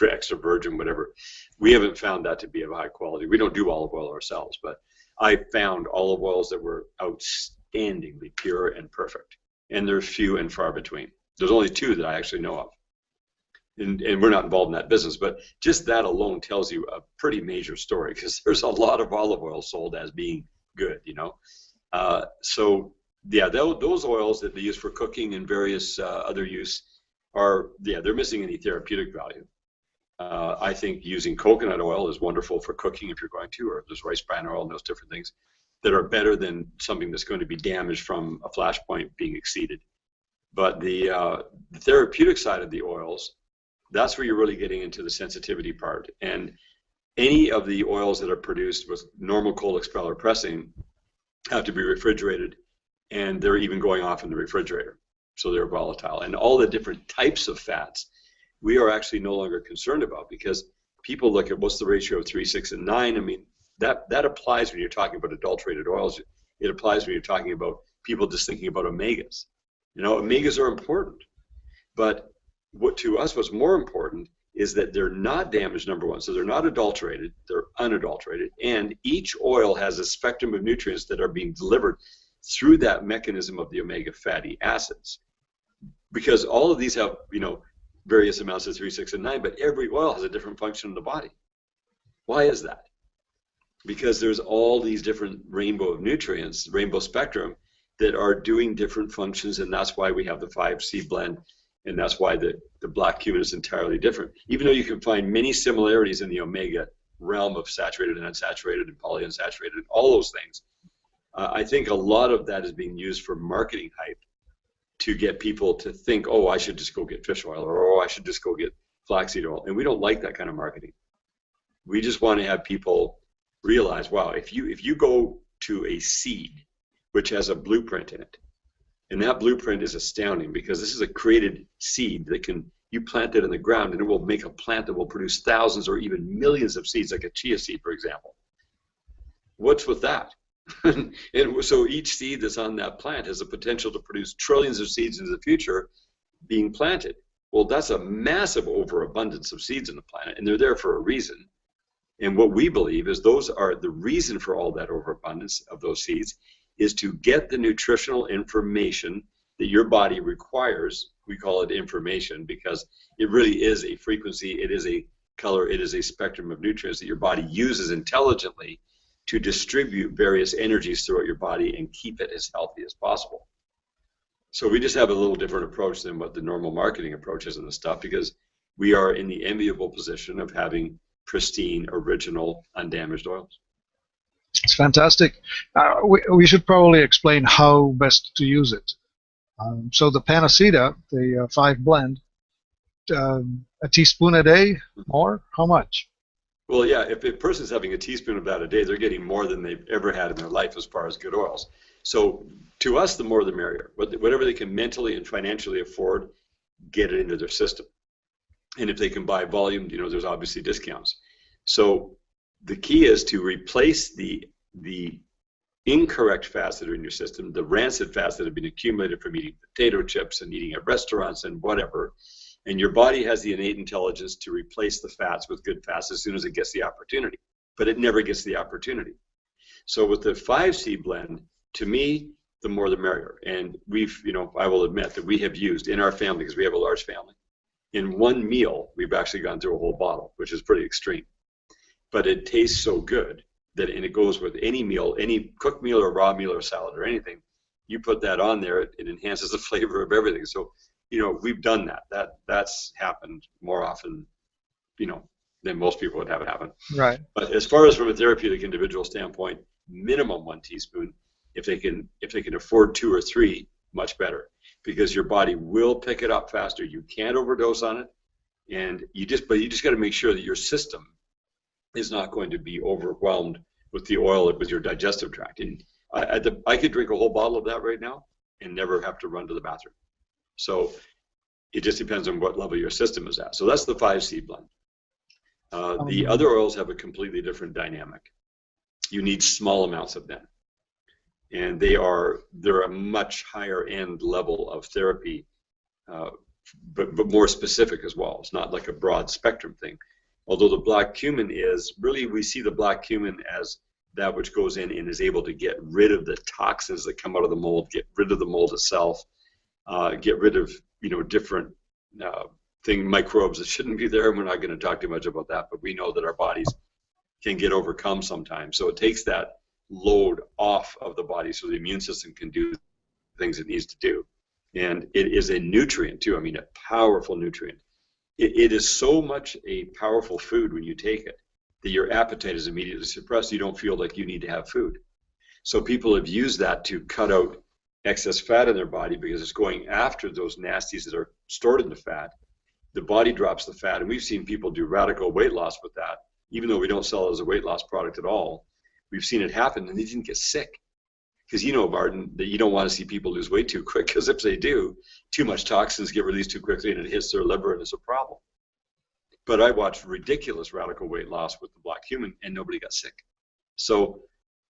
extra virgin, whatever. We haven't found that to be of high quality. We don't do olive oil ourselves, but I found olive oils that were outstandingly pure and perfect. And they're few and far between. There's only two that I actually know of. And we're not involved in that business, but just that alone tells you a pretty major story because there's a lot of olive oil sold as being good, you know. So yeah, those oils that they use for cooking and various other use are, yeah, they're missing any therapeutic value. I think using coconut oil is wonderful for cooking if you're going to, or there's rice bran oil and those different things that are better than something that's going to be damaged from a flashpoint being exceeded. But the therapeutic side of the oils, that's where you're really getting into the sensitivity part. And any of the oils that are produced with normal cold expeller pressing have to be refrigerated, and they're even going off in the refrigerator. So they're volatile. And all the different types of fats, we are actually no longer concerned about because people look at what's the ratio of 3, 6, and 9. I mean, that applies when you're talking about adulterated oils. It applies when you're talking about people just thinking about omegas. You know, omegas are important, but what's more important is that they're not damaged, number one. So they're not adulterated, they're unadulterated, and each oil has a spectrum of nutrients that are being delivered through that mechanism of the omega fatty acids. Because all of these have, you know, various amounts of 3, 6, and 9, but every oil has a different function in the body. Why is that? Because there's all these different rainbow of nutrients, rainbow spectrum, that are doing different functions, and that's why we have the 5C blend. And that's why the black cumin is entirely different. Even though you can find many similarities in the omega realm of saturated and unsaturated and polyunsaturated, and all those things, I think a lot of that is being used for marketing hype to get people to think, oh, I should just go get fish oil, or oh, I should just go get flaxseed oil. And we don't like that kind of marketing. We just want to have people realize, wow, if you go to a seed which has a blueprint in it, and that blueprint is astounding because this is a created seed that you plant it in the ground and it will make a plant that will produce thousands or even millions of seeds, like a chia seed, for example. What's with that? And so each seed that's on that plant has the potential to produce trillions of seeds into the future being planted. Well, that's a massive overabundance of seeds on the planet, and they're there for a reason. And what we believe is those are the reason for all that overabundance of those seeds is to get the nutritional information that your body requires. We call it information because it really is a frequency, it is a color, it is a spectrum of nutrients that your body uses intelligently to distribute various energies throughout your body and keep it as healthy as possible. So we just have a little different approach than what the normal marketing approach is in this stuff because we are in the enviable position of having pristine, original, undamaged oils. It's fantastic. We should probably explain how best to use it. So the Panacea, the 5 blend, a teaspoon a day, more? How much? Well, yeah, if a person's having a teaspoon of that a day, they're getting more than they've ever had in their life as far as good oils. So to us, the more the merrier. Whatever they can mentally and financially afford, get it into their system. And if they can buy volume, you know, there's obviously discounts. So the key is to replace the incorrect fats that are in your system, the rancid fats that have been accumulated from eating potato chips and eating at restaurants and whatever. And your body has the innate intelligence to replace the fats with good fats as soon as it gets the opportunity. But it never gets the opportunity. So with the 5C blend, to me, the more the merrier. And we've, you know, I will admit that we have used in our family, because we have a large family, in one meal, we've actually gone through a whole bottle, which is pretty extreme. But it tastes so good that, and it goes with any meal, any cooked meal or raw meal or salad or anything, you put that on there, it enhances the flavor of everything. So, you know, we've done that. That's happened more often, you know, than most people would have it happen. Right. But as far as from a therapeutic individual standpoint, minimum 1 teaspoon. If they can afford 2 or 3, much better, because your body will pick it up faster. You can't overdose on it, and you just got to make sure that your system is not going to be overwhelmed with the oil with your digestive tract. And I could drink a whole bottle of that right now and never have to run to the bathroom. So it just depends on what level your system is at. So that's the 5C blend. The other oils have a completely different dynamic. You need small amounts of them, and they're a much higher end level of therapy, but more specific as well. It's not like a broad spectrum thing. Although the black cumin is really, we see the black cumin as that which goes in and is able to get rid of the toxins that come out of the mold, get rid of the mold itself, get rid of different microbes that shouldn't be there. And we're not going to talk too much about that, but we know that our bodies can get overcome sometimes. So it takes that load off of the body so the immune system can do things it needs to do. And it is a nutrient too. I mean, a powerful nutrient. It is so much a powerful food when you take it that your appetite is immediately suppressed. You don't feel like you need to have food. So people have used that to cut out excess fat in their body because it's going after those nasties that are stored in the fat. The body drops the fat, and we've seen people do radical weight loss with that, even though we don't sell it as a weight loss product at all. We've seen it happen, and they didn't get sick. Because Martin, that you don't want to see people lose weight too quick, because if they do, too much toxins get released too quickly and it hits their liver and it's a problem. But I watched ridiculous radical weight loss with the black cumin and nobody got sick. So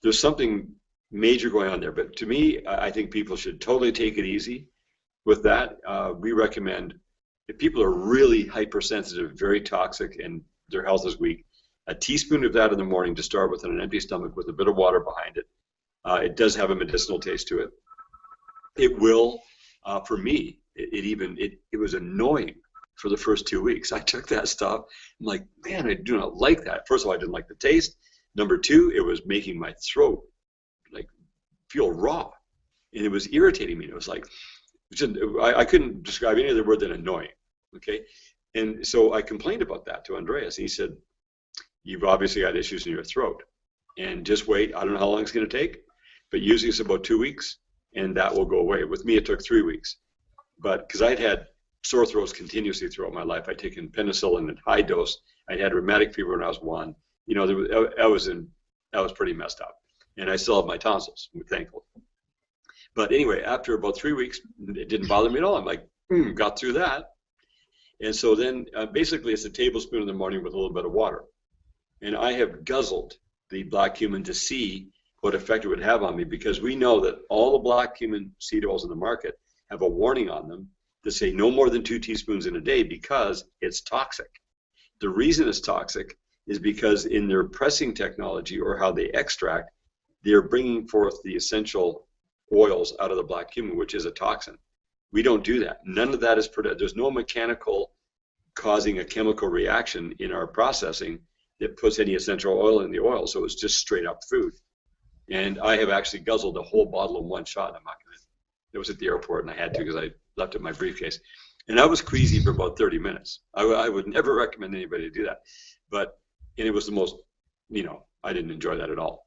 there's something major going on there. But to me, I think people should totally take it easy with that. We recommend, if people are really hypersensitive, very toxic, and their health is weak, a teaspoon of that in the morning to start with on an empty stomach with a bit of water behind it. It does have a medicinal taste to it. It will, for me, it was annoying for the first 2 weeks. I took that stuff. I'm like, man, I do not like that. First of all, I didn't like the taste. Number two, it was making my throat like feel raw, and it was irritating me. It was like, I couldn't describe any other word than annoying. Okay, and so I complained about that to Andreas, and he said, "You've obviously got issues in your throat, and just wait. I don't know how long it's going to take, but usually it's about 2 weeks, and that will go away." With me, it took 3 weeks, but because I'd had sore throats continuously throughout my life, I'd taken penicillin at high dose. I had rheumatic fever when I was 1. I was pretty messed up, and I still have my tonsils, thankfully. But anyway, after about 3 weeks, it didn't bother me at all. I'm like, got through that. And so then basically it's a tablespoon in the morning with a little bit of water. And I have guzzled the black cumin to see what effect it would have on me, because we know that all the black cumin seed oils in the market have a warning on them to say no more than 2 teaspoons in a day because it's toxic. The reason it's toxic is because in their pressing technology, or how they extract, they're bringing forth the essential oils out of the black cumin, which is a toxin. We don't do that. None of that is produced. There's no mechanical causing a chemical reaction in our processing that puts any essential oil in the oil. So it's just straight up food. And I have actually guzzled a whole bottle in one shot. I'm not gonna. It was at the airport, and I had to because I left it in my briefcase. And I was queasy for about 30 minutes. I would never recommend anybody to do that. And it was the most, I didn't enjoy that at all.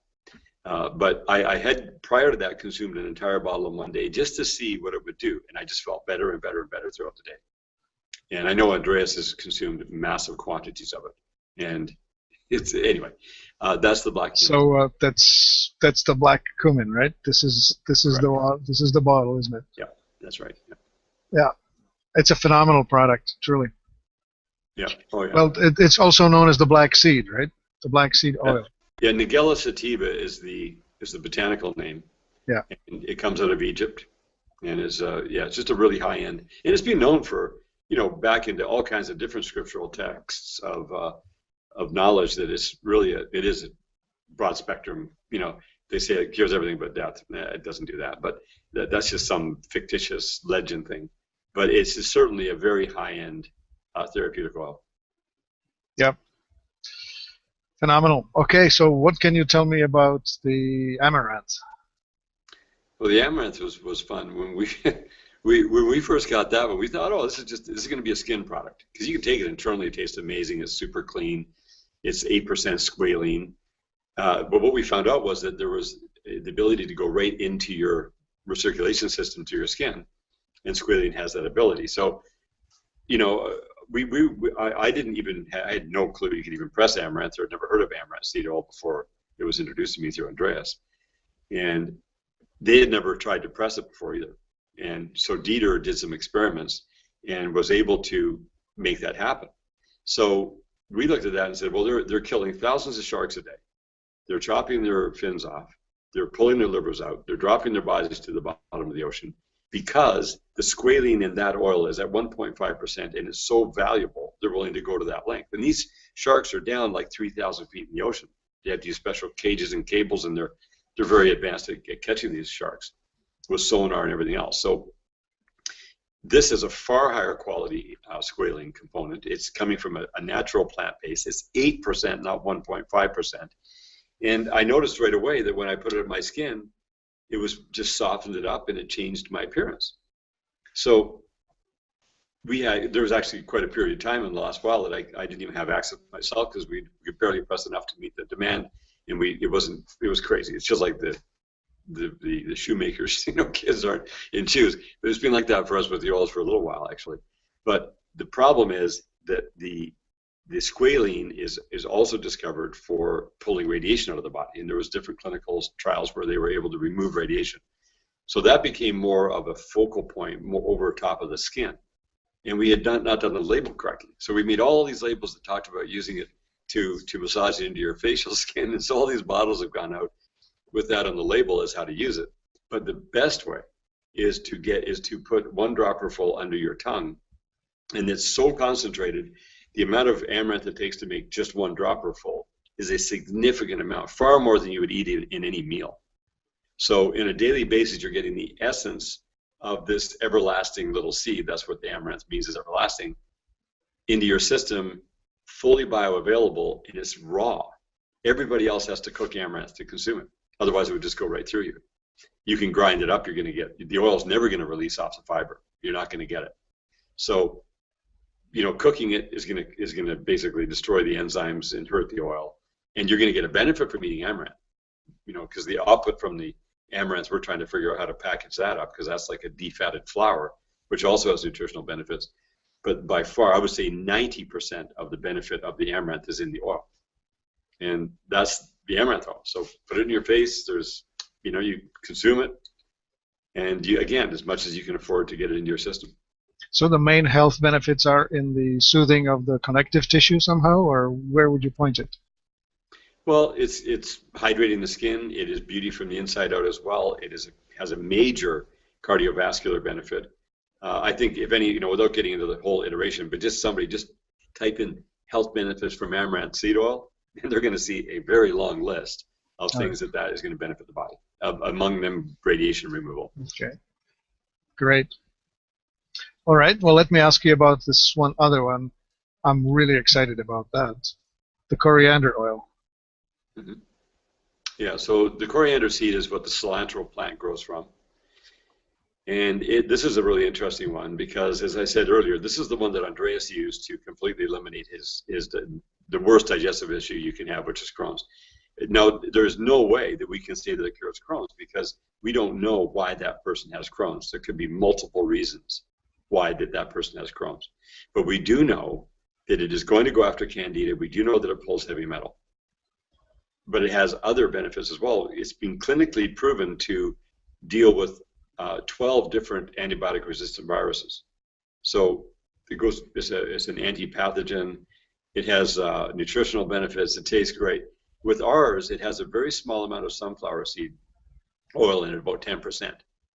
But I had, prior to that, consumed an entire bottle in one day just to see what it would do. And I just felt better and better and better throughout the day. And I know Andreas has consumed massive quantities of it. And anyway, that's the black cumin. So that's the black cumin, right? This is the bottle, isn't it? Yeah, that's right. Yeah, it's a phenomenal product, truly. Yeah. Oh yeah. Well, it's also known as the black seed, right? The black seed oil. Yeah, Nigella sativa is the botanical name. Yeah. And it comes out of Egypt, and is it's just a really high end, and it's been known for back into all kinds of different scriptural texts of knowledge that it's really it is a broad spectrum. They say it cures everything but death. It doesn't do that, but that's just some fictitious legend thing. But it's certainly a very high end therapeutic oil. Yep. Phenomenal. Okay, so what can you tell me about the amaranth? Well, the amaranth was fun when we first got that one. We thought, this is going to be a skin product, because you can take it internally. It tastes amazing. It's super clean. It's 8% squalene. But what we found out was that there was the ability to go right into your recirculation system to your skin, and squalene has that ability. So, I didn't even, I had no clue you could even press amaranth, or had never heard of amaranth seed oil before it was introduced to me through Andreas. And they had never tried to press it before either. And so Dieter did some experiments and was able to make that happen. So we looked at that and said, well, they're killing thousands of sharks a day. They're chopping their fins off. They're pulling their livers out. They're dropping their bodies to the bottom of the ocean because the squalene in that oil is at 1.5% and it's so valuable, they're willing to go to that length. And these sharks are down like 3,000 feet in the ocean. They have these special cages and cables, and they're very advanced at catching these sharks with sonar and everything else. So this is a far higher quality squalene component. It's coming from a natural plant base. It's 8%, not 1.5%. And I noticed right away that when I put it on my skin, it was just softened it up and it changed my appearance. So there was actually quite a period of time in the last while that I didn't even have access myself, because we could barely press enough to meet the demand, and it was crazy. It's just like the shoemakers, kids aren't in shoes. But it's been like that for us with the oils for a little while, actually. But the problem is that the squalene is also discovered for pulling radiation out of the body, and there was different clinical trials where they were able to remove radiation. So that became more of a focal point, more over top of the skin, and we had not done the label correctly. So we made all these labels that talked about using it to massage it into your facial skin, and so all these bottles have gone out with that on the label as how to use it. But the best way is to put 1 dropper full under your tongue, and it's so concentrated. The amount of amaranth it takes to make just 1 dropper full is a significant amount, far more than you would eat in any meal. So in a daily basis, you're getting the essence of this everlasting little seed. That's what the amaranth means, is everlasting, into your system, fully bioavailable, and it's raw. Everybody else has to cook amaranth to consume it. Otherwise, it would just go right through you. You can grind it up. You're going to get, the oil's never going to release off the fiber. You're not going to get it. So cooking it is going to basically destroy the enzymes and hurt the oil, and you're going to get a benefit from eating amaranth, because the output from the amaranth, we're trying to figure out how to package that up, because that's like a defatted flour, which also has nutritional benefits. But by far, I would say 90% of the benefit of the amaranth is in the oil, and that's the amaranth oil. So put it in your face. There's, you consume it, and you, again, as much as you can afford to get it into your system. So the main health benefits are in the soothing of the connective tissue somehow, or where would you point it? Well, it's hydrating the skin. It is beauty from the inside out as well. Has a major cardiovascular benefit. I think, if any, without getting into the whole iteration, but just type in health benefits from amaranth seed oil, and they're going to see a very long list of things that is going to benefit the body. Among them, radiation removal. Okay, great. All right, well, let me ask you about this one other one. I'm really excited about that. The coriander oil. Mm-hmm. Yeah, so the coriander seed is what the cilantro plant grows from. And this is a really interesting one because, as I said earlier, this is the one that Andreas used to completely eliminate the worst digestive issue you can have, which is Crohn's. Now, there's no way that we can say that it cures Crohn's because we don't know why that person has Crohn's. There could be multiple reasons why that person has Crohn's. But we do know that it is going to go after Candida. We do know that it pulls heavy metal. But it has other benefits as well. It's been clinically proven to deal with 12 different antibiotic-resistant viruses. So it's an anti-pathogen. It has nutritional benefits. It tastes great. With ours, it has a very small amount of sunflower seed oil in it, about 10%.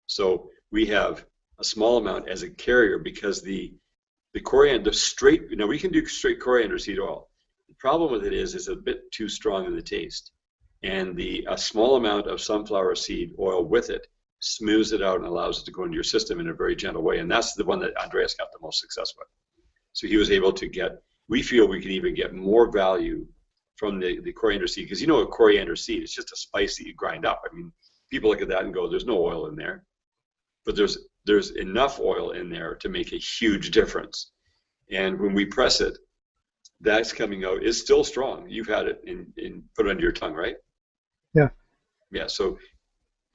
So we have a small amount as a carrier because the coriander we can do straight coriander seed oil. The problem with it is it's a bit too strong in the taste, and a small amount of sunflower seed oil with it smooths it out and allows it to go into your system in a very gentle way, and that's the one that Andreas got the most success with. So he was able to we feel we can even get more value from the coriander seed, because a coriander seed, it's just a spice that you grind up. I mean, people look at that and go, there's no oil in there, but there's enough oil in there to make a huge difference. And when we press it, that's coming out is still strong. You've had it put it under your tongue, right? Yeah. Yeah. So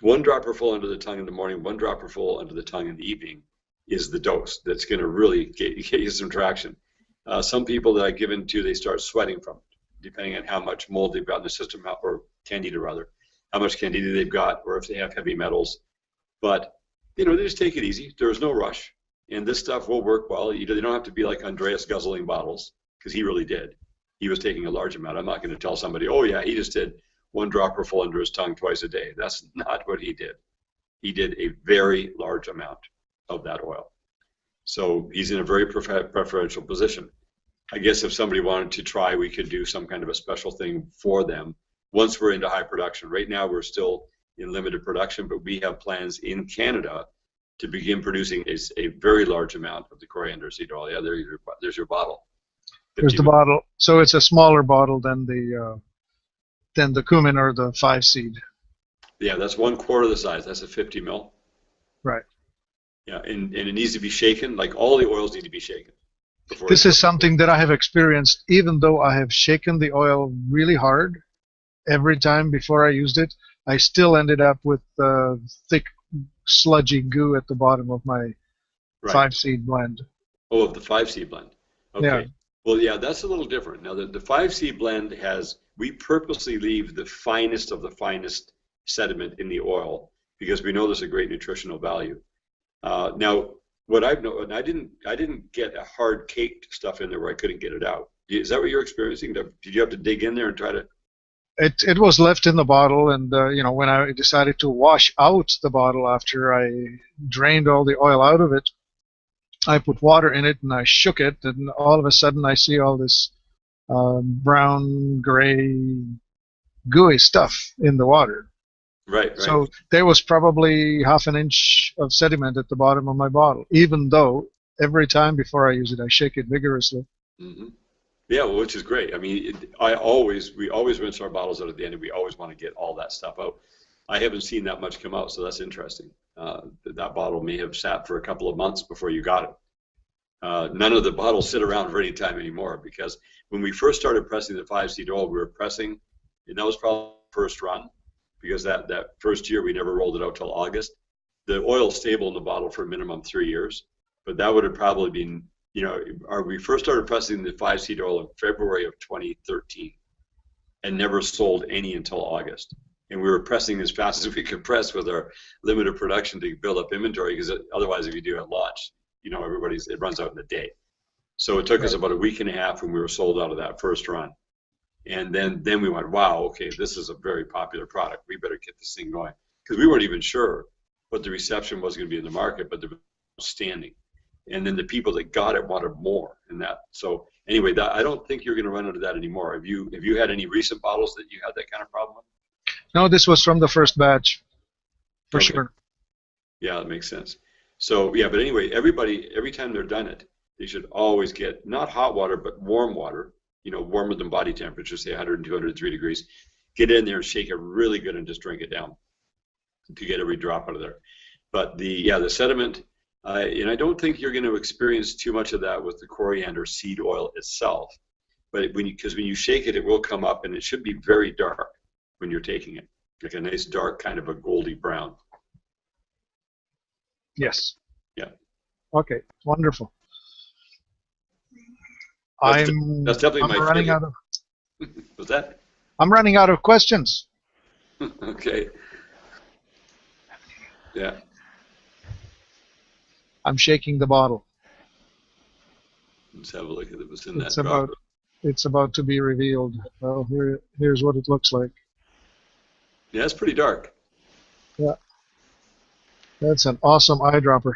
1 dropper full under the tongue in the morning, 1 dropper full under the tongue in the evening is the dose that's going to really get you some traction. Some people that I give into, they start sweating from it, depending on how much mold they've got in the system, or candida rather, how much candida they've got, or if they have heavy metals. But, they just take it easy. There's no rush. And this stuff will work well. They don't have to be like Andreas guzzling bottles, because he really did. He was taking a large amount. I'm not going to tell somebody, oh yeah, he just did 1 dropper full under his tongue twice a day. That's not what he did. He did a very large amount of that oil. So he's in a very preferential position. I guess if somebody wanted to try, we could do some kind of a special thing for them once we're into high production. Right now, we're still in limited production, but we have plans in Canada to begin producing a very large amount of the coriander seed oil. Yeah, there's your bottle. There's the bottle. So it's a smaller bottle than the cumin or the 5-seed. Yeah, that's 1/4 the size. That's a 50 ml. Right. Yeah, and it needs to be shaken. Like all the oils need to be shaken. This is something that I have experienced, even though I have shaken the oil really hard every time before I used it, I still ended up with thick, sludgy goo at the bottom of my 5-seed blend. Oh, of the 5-seed blend. Okay. Yeah. Well, yeah, that's a little different. Now, the 5-seed blend we purposely leave the finest of the finest sediment in the oil because we know there's a great nutritional value. Now, what I've known, I didn't get a hard caked stuff in there where I couldn't get it out. Is that what you're experiencing? Did you have to dig in there and try to? It was left in the bottle, and when I decided to wash out the bottle after I drained all the oil out of it, I put water in it and I shook it, and all of a sudden I see all this brown, gray, gooey stuff in the water. Right. So there was probably 1/2 inch of sediment at the bottom of my bottle, even though every time before I use it, I shake it vigorously. Mm-hmm. Yeah, well, which is great. I mean, we always rinse our bottles out at the end, and we always want to get all that stuff out. I haven't seen that much come out, so that's interesting. That bottle may have sat for a couple of months before you got it. None of the bottles sit around for any time anymore, because when we first started pressing the 5-seed oil, we were pressing, and that was probably the first run, because that first year we never rolled it out till August. The oil's stable in the bottle for a minimum 3 years, but that would have probably been, we first started pressing the 5-seed oil in February of 2013 and never sold any until August. And we were pressing as fast as we could press with our limited production to build up inventory, because otherwise if you do at launch, it runs out in a day. So it took us about a week and a half when we were sold out of that first run. And then we went, wow, okay, this is a very popular product. We better get this thing going. Because we weren't even sure what the reception was going to be in the market, but they were outstanding. And then the people that got it wanted more and that. So anyway, I don't think you're going to run into that anymore. Have you had any recent bottles that you had that kind of problem with? No, this was from the first batch, for sure. Yeah, that makes sense. So yeah, but anyway, every time they're done it, they should always get not hot water, but warm water, warmer than body temperature, say 100, 203 degrees. Get in there and shake it really good and just drink it down to get every drop out of there. But the sediment, and I don't think you're going to experience too much of that with the coriander seed oil itself. But because when you shake it, it will come up, and it should be very dark when you're taking it, like a nice dark kind of a goldy brown. Yes. Yeah. Okay. Wonderful. That's definitely my running favorite. out of. What's that? I'm running out of questions. Okay. Yeah. I'm shaking the bottle. Let's have a look at what's in that dropper. It's about to be revealed. Well, here's what it looks like. Yeah, it's pretty dark. Yeah. That's an awesome eyedropper.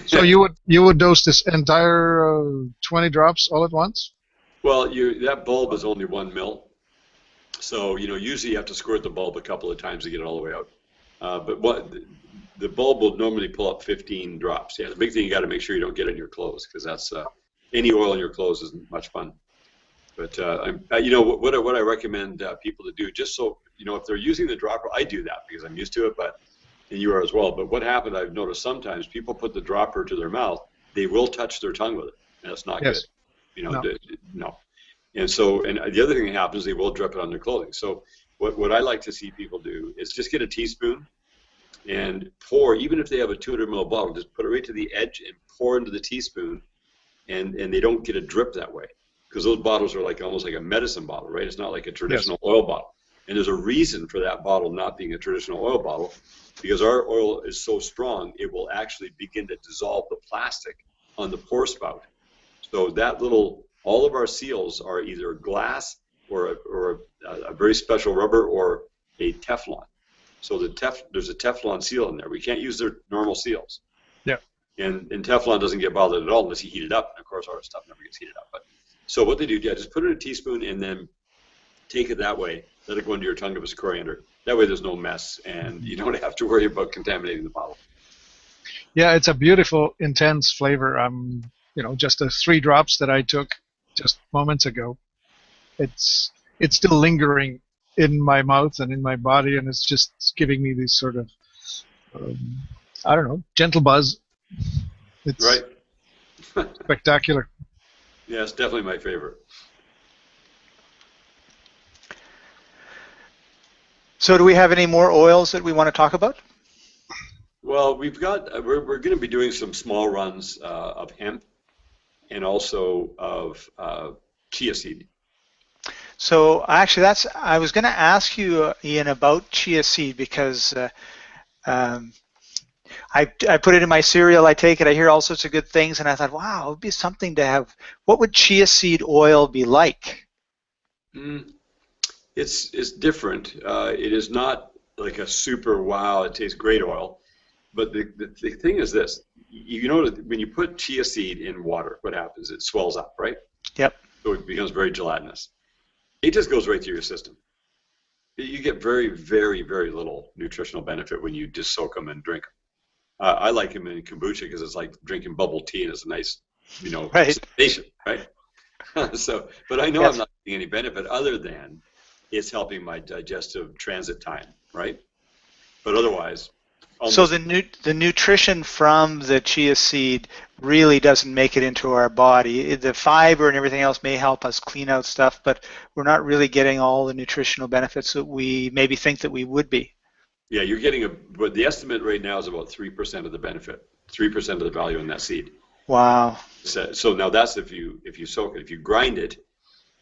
So you would dose this entire 20 drops all at once? Well, that bulb is only 1 mil, so usually you have to squirt the bulb a couple of times to get it all the way out. But the bulb will normally pull up 15 drops. Yeah, the big thing, you got to make sure you don't get in your clothes, because that's any oil in your clothes isn't much fun. But what I recommend people to do, just so if they're using the dropper, I do that because I'm used to it, and you are as well. But what happened, I've noticed sometimes people put the dropper to their mouth, they will touch their tongue with it, and that's not good. No. And the other thing that happens, they will drip it on their clothing. So what I like to see people do is just get a teaspoon and pour, even if they have a 200 ml bottle, just put it right to the edge and pour into the teaspoon, and they don't get a drip that way because those bottles are like almost like a medicine bottle, right? It's not like a traditional Yes. oil bottle. And there's a reason for that bottle not being a traditional oil bottle, because our oil is so strong, it will actually begin to dissolve the plastic on the pour spout. So that little, all of our seals are either glass or a very special rubber or a Teflon. So there's a Teflon seal in there. We can't use their normal seals. Yeah. And Teflon doesn't get bothered at all unless you heat it up. And of course, our stuff never gets heated up. But so what they do, yeah, just put it in a teaspoon and then take it that way. Let it go into your tongue if it's coriander. That way, there's no mess, and you don't have to worry about contaminating the bottle. Yeah, it's a beautiful, intense flavor. Just the 3 drops that I took just moments ago. It's still lingering in my mouth and in my body, and it's just giving me this sort of, I don't know, gentle buzz. It's right. Spectacular. Yeah, it's definitely my favorite. So do we have any more oils that we want to talk about? Well, we're going to be doing some small runs of hemp and also of chia seed. So actually, I was going to ask you, Ian, about chia seed because I put it in my cereal. I take it. I hear all sorts of good things, and I thought, wow, it would be something to have. What would chia seed oil be like? It's different. It is not like a super wow, it tastes great oil. But the thing is this, you know, when you put chia seed in water, what happens? It swells up, right? Yep. So it becomes very gelatinous. It just goes right through your system. You get very, very, very little nutritional benefit when you just soak them and drink them. I like them in kombucha because it's like drinking bubble tea and it's a nice, right. sensation, right? So, but I know Yes. I'm not getting any benefit other than it's helping my digestive transit time, right? But otherwise, so the nutrition from the chia seed really doesn't make it into our body. The fiber and everything else may help us clean out stuff, but we're not really getting all the nutritional benefits that we maybe think that we would be. Yeah, you're getting but the estimate right now is about 3% of the benefit, 3% of the value in that seed. Wow. So now that's if you soak it. If you grind it,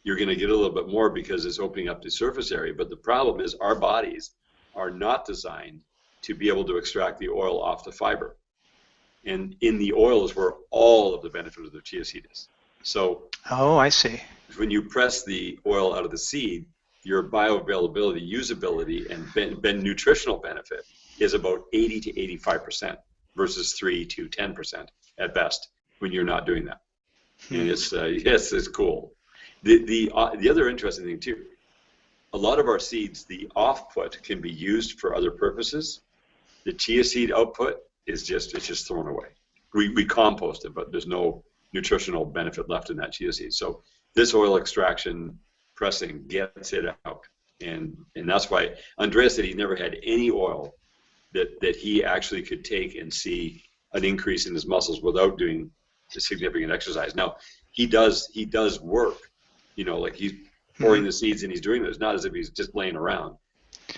you're going to get a little bit more because it's opening up the surface area. But the problem is our bodies are not designed to be able to extract the oil off the fiber. And in the oil is where all of the benefit of the chia seed is. So oh, I see. When you press the oil out of the seed, your bioavailability, usability, and nutritional benefit is about 80 to 85% versus 3 to 10% at best when you're not doing that. And it's yes, it's cool. The other interesting thing too, a lot of our seeds, the off-put can be used for other purposes. The chia seed output is just thrown away. We compost it, but there's no nutritional benefit left in that chia seed. So this oil extraction pressing gets it out, and that's why Andreas said he never had any oil that he actually could take and see an increase in his muscles without doing significant exercise. Now he does work, like he's pouring the seeds and he's doing this. Not as if he's just laying around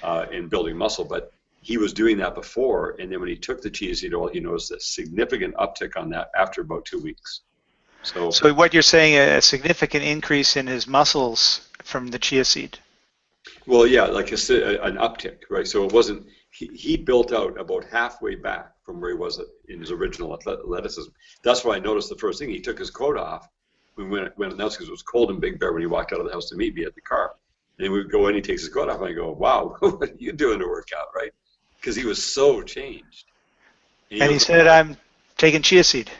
and building muscle, but he was doing that before, and then when he took the chia seed oil, he noticed a significant uptick on that after about 2 weeks. So what you're saying, a significant increase in his muscles from the chia seed? Well, yeah, like an uptick, right? So it wasn't, he built out about halfway back from where he was in his original athleticism. That's why I noticed the first thing, he took his coat off when that's because it was cold in Big Bear when he walked out of the house to meet me at the car. And then we would go in, he takes his coat off, and I go, wow, what are you doing to work out, right? Because he was so changed. And he said, I'm taking chia seed.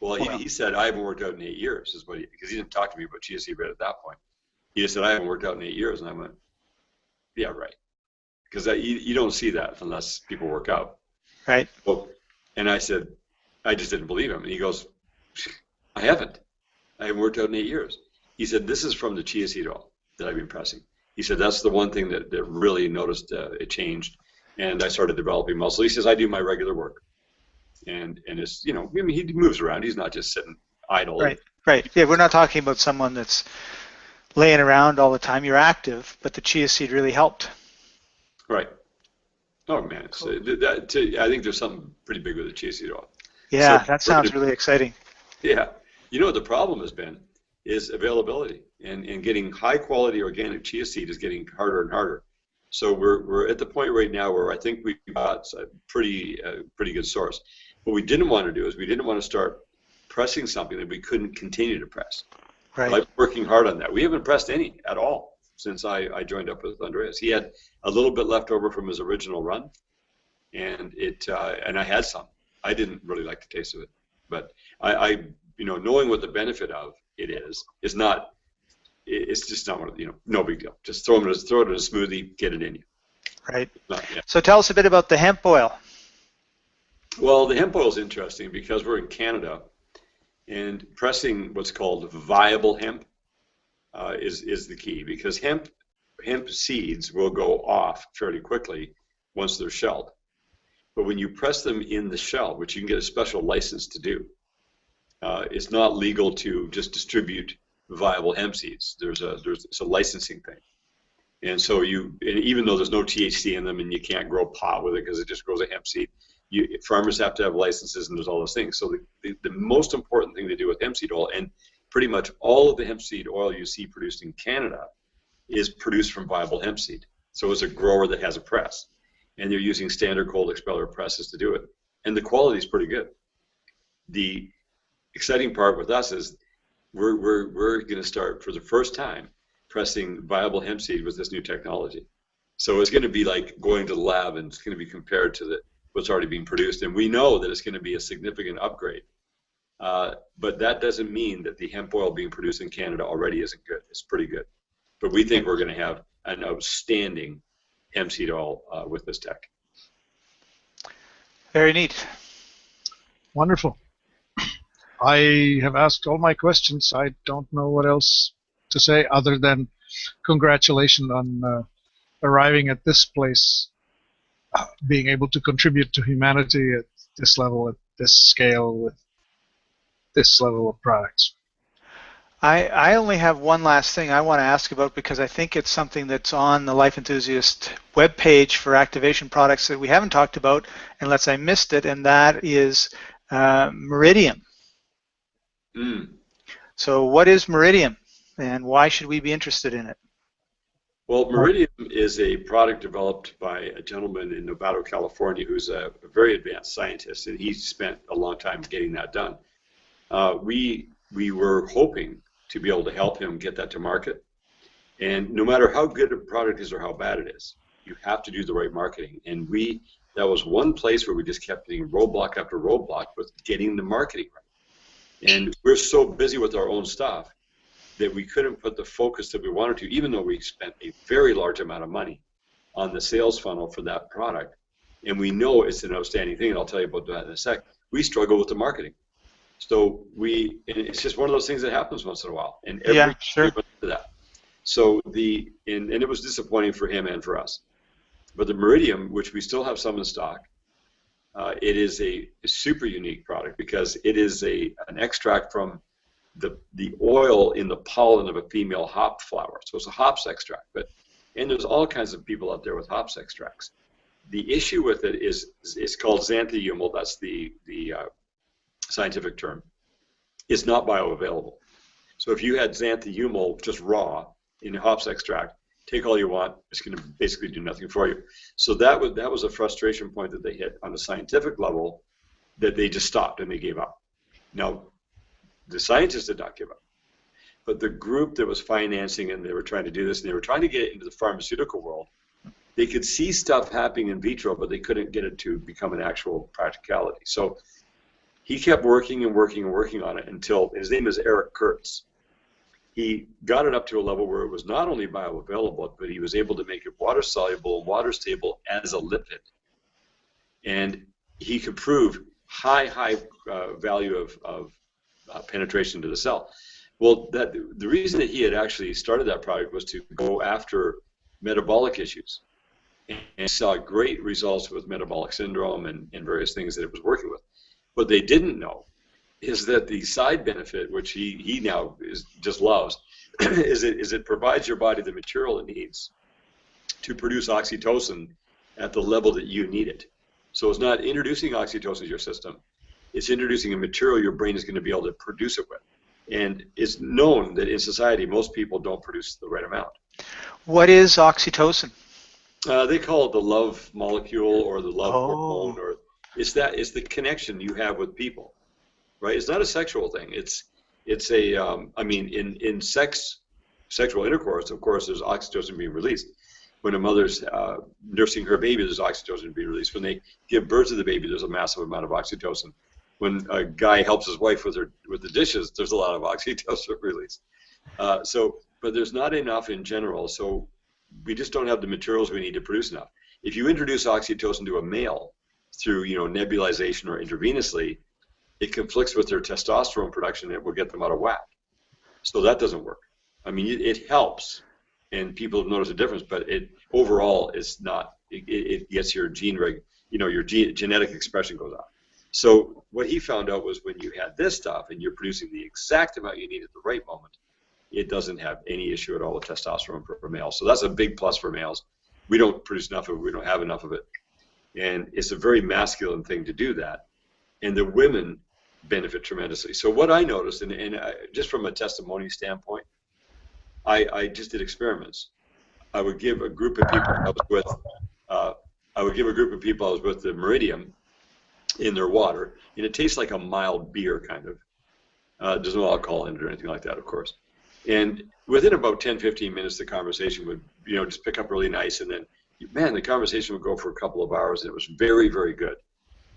Well, he said, I haven't worked out in 8 years, because he didn't talk to me about chia seed right at that point. He just said, I haven't worked out in 8 years. And I went, yeah, right. Because you don't see that unless people work out. Right. Well, and I said, I just didn't believe him. And he goes, I haven't worked out in 8 years. He said, this is from the chia seed oil that I've been pressing. He said, that's the one thing that really noticed it changed. And I started developing muscle. He says, I do my regular work. And it's, I mean, he moves around. He's not just sitting idle. Right. Yeah, we're not talking about someone that's laying around all the time. You're active, but the chia seed really helped. Right. Oh, man. Cool. I think there's something pretty big with the chia seed oil. Yeah, so that sounds really exciting. Yeah. You know what the problem has been is availability, and getting high quality organic chia seed is getting harder and harder. So we're at the point right now where I think we've got a pretty good source. What we didn't want to do is we didn't want to start pressing something that we couldn't continue to press. Right. I'm working hard on that. We haven't pressed any at all since I joined up with Andreas. He had a little bit left over from his original run, and and I had some. I didn't really like the taste of it, but I knowing what the benefit of it is not. It's just not one of no big deal. Just throw it in a smoothie, get it in you. Right. Yeah. So tell us a bit about the hemp oil. Well, the hemp oil is interesting because we're in Canada, and pressing what's called viable hemp is the key, because hemp seeds will go off fairly quickly once they're shelled. But when you press them in the shell, which you can get a special license to do, it's not legal to just distribute viable hemp seeds. It's a licensing thing, and so and even though there's no THC in them and you can't grow pot with it because it just grows a hemp seed, farmers have to have licenses, and there's all those things. So the most important thing to do with hemp seed oil, and pretty much all of the hemp seed oil you see produced in Canada, is produced from viable hemp seed. So it's a grower that has a press, and they're using standard cold expeller presses to do it, and the quality is pretty good. The exciting part with us is we're going to start for the first time pressing viable hemp seed with this new technology. So it's going to be like going to the lab, and it's going to be compared to what's already being produced, and we know that it's going to be a significant upgrade. But that doesn't mean that the hemp oil being produced in Canada already isn't good. It's pretty good. But we think we're going to have an outstanding hemp seed oil with this tech. Very neat. Wonderful. I have asked all my questions. I don't know what else to say other than congratulations on arriving at this place, being able to contribute to humanity at this level, at this scale, with this level of products. I only have one last thing I want to ask about, because I think it's something that's on the Life Enthusiast webpage for activation products that we haven't talked about, unless I missed it, and that is Meridium. So what is Meridium, and why should we be interested in it? Well, Meridium is a product developed by a gentleman in Novato, California, who's a very advanced scientist, and he spent a long time getting that done. We were hoping to be able to help him get that to market, and no matter how good a product is or how bad it is, you have to do the right marketing. And that was one place where we just kept getting roadblock after roadblock with getting the marketing right. And we're so busy with our own stuff that we couldn't put the focus that we wanted to, even though we spent a very large amount of money on the sales funnel for that product. And we know it's an outstanding thing, and I'll tell you about that in a sec. We struggle with the marketing. So and it's just one of those things that happens once in a while. And every sure. went to that. So and it was disappointing for him and for us. But the Meridium, which we still have some in stock, it is a super unique product because it is an extract from the oil in the pollen of a female hop flower. So it's a hops extract. And there's all kinds of people out there with hops extracts. The issue with it is it's called xanthohumol. That's the scientific term. It's not bioavailable. So if you had xanthohumol just raw in hops extract, take all you want, it's going to basically do nothing for you. So that was a frustration point that they hit on a scientific level, that they just stopped and they gave up. Now, the scientists did not give up, but the group that was financing, and they were trying to do this, and they were trying to get it into the pharmaceutical world, they could see stuff happening in vitro, but they couldn't get it to become an actual practicality. So he kept working and working and working on it until, his name is Eric Kurtz. He got it up to a level where it was not only bioavailable, but he was able to make it water soluble and water stable as a lipid. And he could prove high value of penetration to the cell. Well, the reason that he had actually started that product was to go after metabolic issues, and saw great results with metabolic syndrome and various things that it was working with. What they didn't know is that the side benefit, which he now just loves, is it provides your body the material it needs to produce oxytocin at the level that you need it. So it's not introducing oxytocin to your system, it's introducing a material your brain is going to be able to produce it with. And it's known that in society, most people don't produce the right amount. What is oxytocin? They call it the love molecule or the love hormone, Oh, or it's the connection you have with people, right? It's not a sexual thing. It's a I mean, in sexual intercourse, of course, there's oxytocin being released. When a mother's nursing her baby, there's oxytocin being released. When they give birth to the baby, there's a massive amount of oxytocin. When a guy helps his wife with the dishes, there's a lot of oxytocin released. But there's not enough in general. So we just don't have the materials we need to produce enough. If you introduce oxytocin to a male through, nebulization or intravenously, it conflicts with their testosterone production and it will get them out of whack. So that doesn't work. I mean, it helps, and people have noticed a difference, but it overall is not. It gets your genetic expression goes up. So what he found out was when you had this stuff and you're producing the exact amount you need at the right moment, it doesn't have any issue at all with testosterone for males. So that's a big plus for males. We don't produce enough of it. We don't have enough of it. And it's a very masculine thing to do that. And the women benefit tremendously. So what I noticed, and just from a testimony standpoint, I just did experiments. I would give a group of people I was with the Meridium in their water, and it tastes like a mild beer kind of. There's no alcohol in it or anything like that, of course. And within about 10, 15 minutes, the conversation would, just pick up really nice. And then, man, the conversation would go for a couple of hours. And it was very, very good.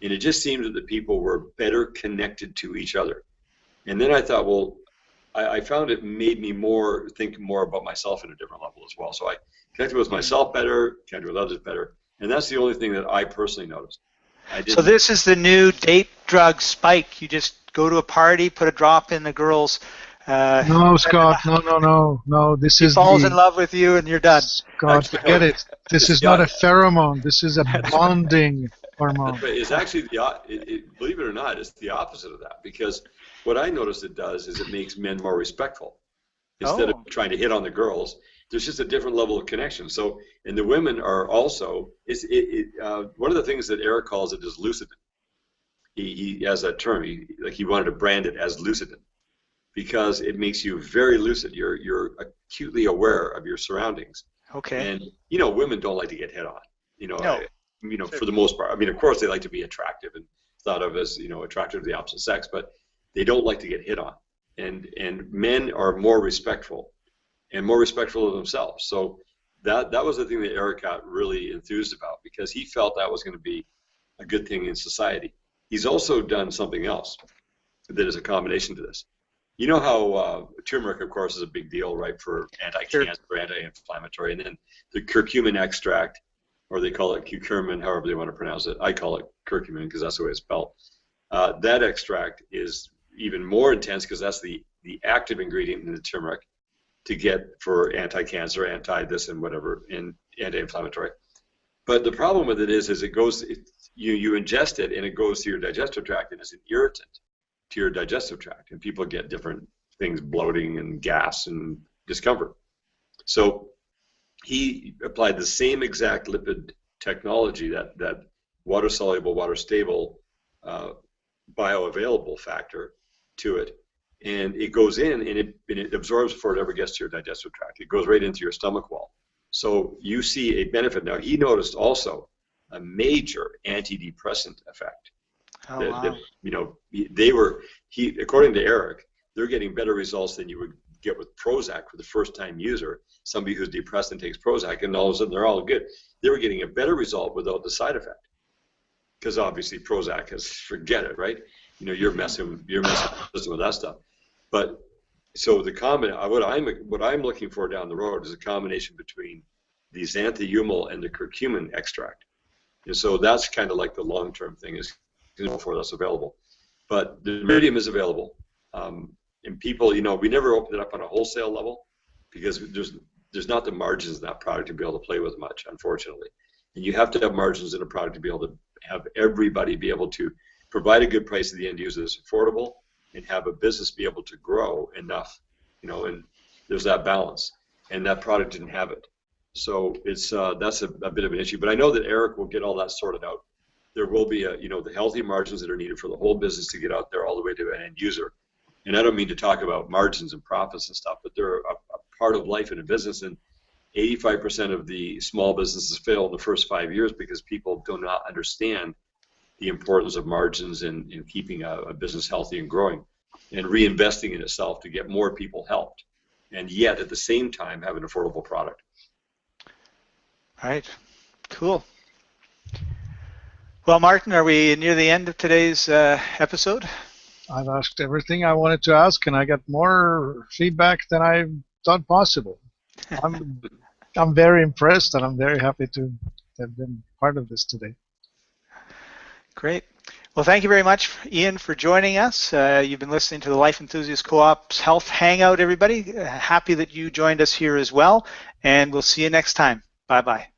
And it just seemed that the people were better connected to each other. And then I thought, well, I found it made me think more about myself at a different level as well. So I connected with myself better, connected with others better. And that's the only thing that I personally noticed. so this is the new date drug spike. You just go to a party, put a drop in the girl's. No, Scott, no. This is falls in love with you, and you're done. Scott, forget it. This is not a pheromone. This is a bonding hormone. It's actually believe it or not, it's the opposite of that. Because what I noticed it does is it makes men more respectful. Instead of trying to hit on the girls, there's just a different level of connection. So, and the women are also. One of the things that Eric calls it is lucidin. He has that term. He wanted to brand it as lucidin, because it makes you very lucid. You're acutely aware of your surroundings. Okay. And women don't like to get hit on. No. For the most part. I mean, of course, they like to be attractive and thought of as attractive to the opposite sex, but they don't like to get hit on. And men are more respectful and more respectful of themselves. So that was the thing that Eric got really enthused about, because he felt that was going to be a good thing in society. He's also done something else that is a combination to this. You know how turmeric, of course, is a big deal, right, for anti-cancer, anti-inflammatory, and then the curcumin extract, or they call it curcumin, however they want to pronounce it. I call it curcumin because that's the way it's spelled. That extract is even more intense because that's the active ingredient in the turmeric to get for anti-cancer, anti-this and whatever, and anti-inflammatory. But the problem with it is you ingest it and it goes to your digestive tract and it's an irritant to your digestive tract, and people get different things, bloating and gas and discomfort. So he applied the same exact lipid technology, that water-soluble, water-stable, bioavailable factor to it, and it goes in and it absorbs before it ever gets to your digestive tract. It goes right into your stomach wall. So you see a benefit. Now, he noticed also a major antidepressant effect. According to Eric, they're getting better results than you would get with Prozac for the first-time user, somebody who's depressed and takes Prozac, and all of a sudden they're all good. They were getting a better result without the side effect, because obviously Prozac has, forget it, right? You're messing with that stuff. But so what I'm looking for down the road is a combination between the xanthoumal and the curcumin extract, and so that's kind of like the long-term thing is before that's available. But the Meridium is available. And people, we never opened it up on a wholesale level because there's not the margins in that product to be able to play with much, unfortunately. And you have to have margins in a product to be able to have everybody be able to provide a good price to the end user that's affordable and have a business be able to grow enough, and there's that balance. And that product didn't have it. So it's that's a bit of an issue. But I know that Eric will get all that sorted out. There will be the healthy margins that are needed for the whole business to get out there all the way to an end user. And I don't mean to talk about margins and profits and stuff, but they're a part of life in a business. And 85% of the small businesses fail in the first 5 years because people do not understand the importance of margins and keeping a business healthy and growing and reinvesting in itself to get more people helped, and yet at the same time have an affordable product. All right, cool. Well, Martin, are we near the end of today's episode? I've asked everything I wanted to ask, and I got more feedback than I thought possible. I'm very impressed, and I'm very happy to have been part of this today. Great. Well, thank you very much, Ian, for joining us. You've been listening to the Life Enthusiast Co-op's Health Hangout, everybody. Happy that you joined us here as well, and we'll see you next time. Bye-bye.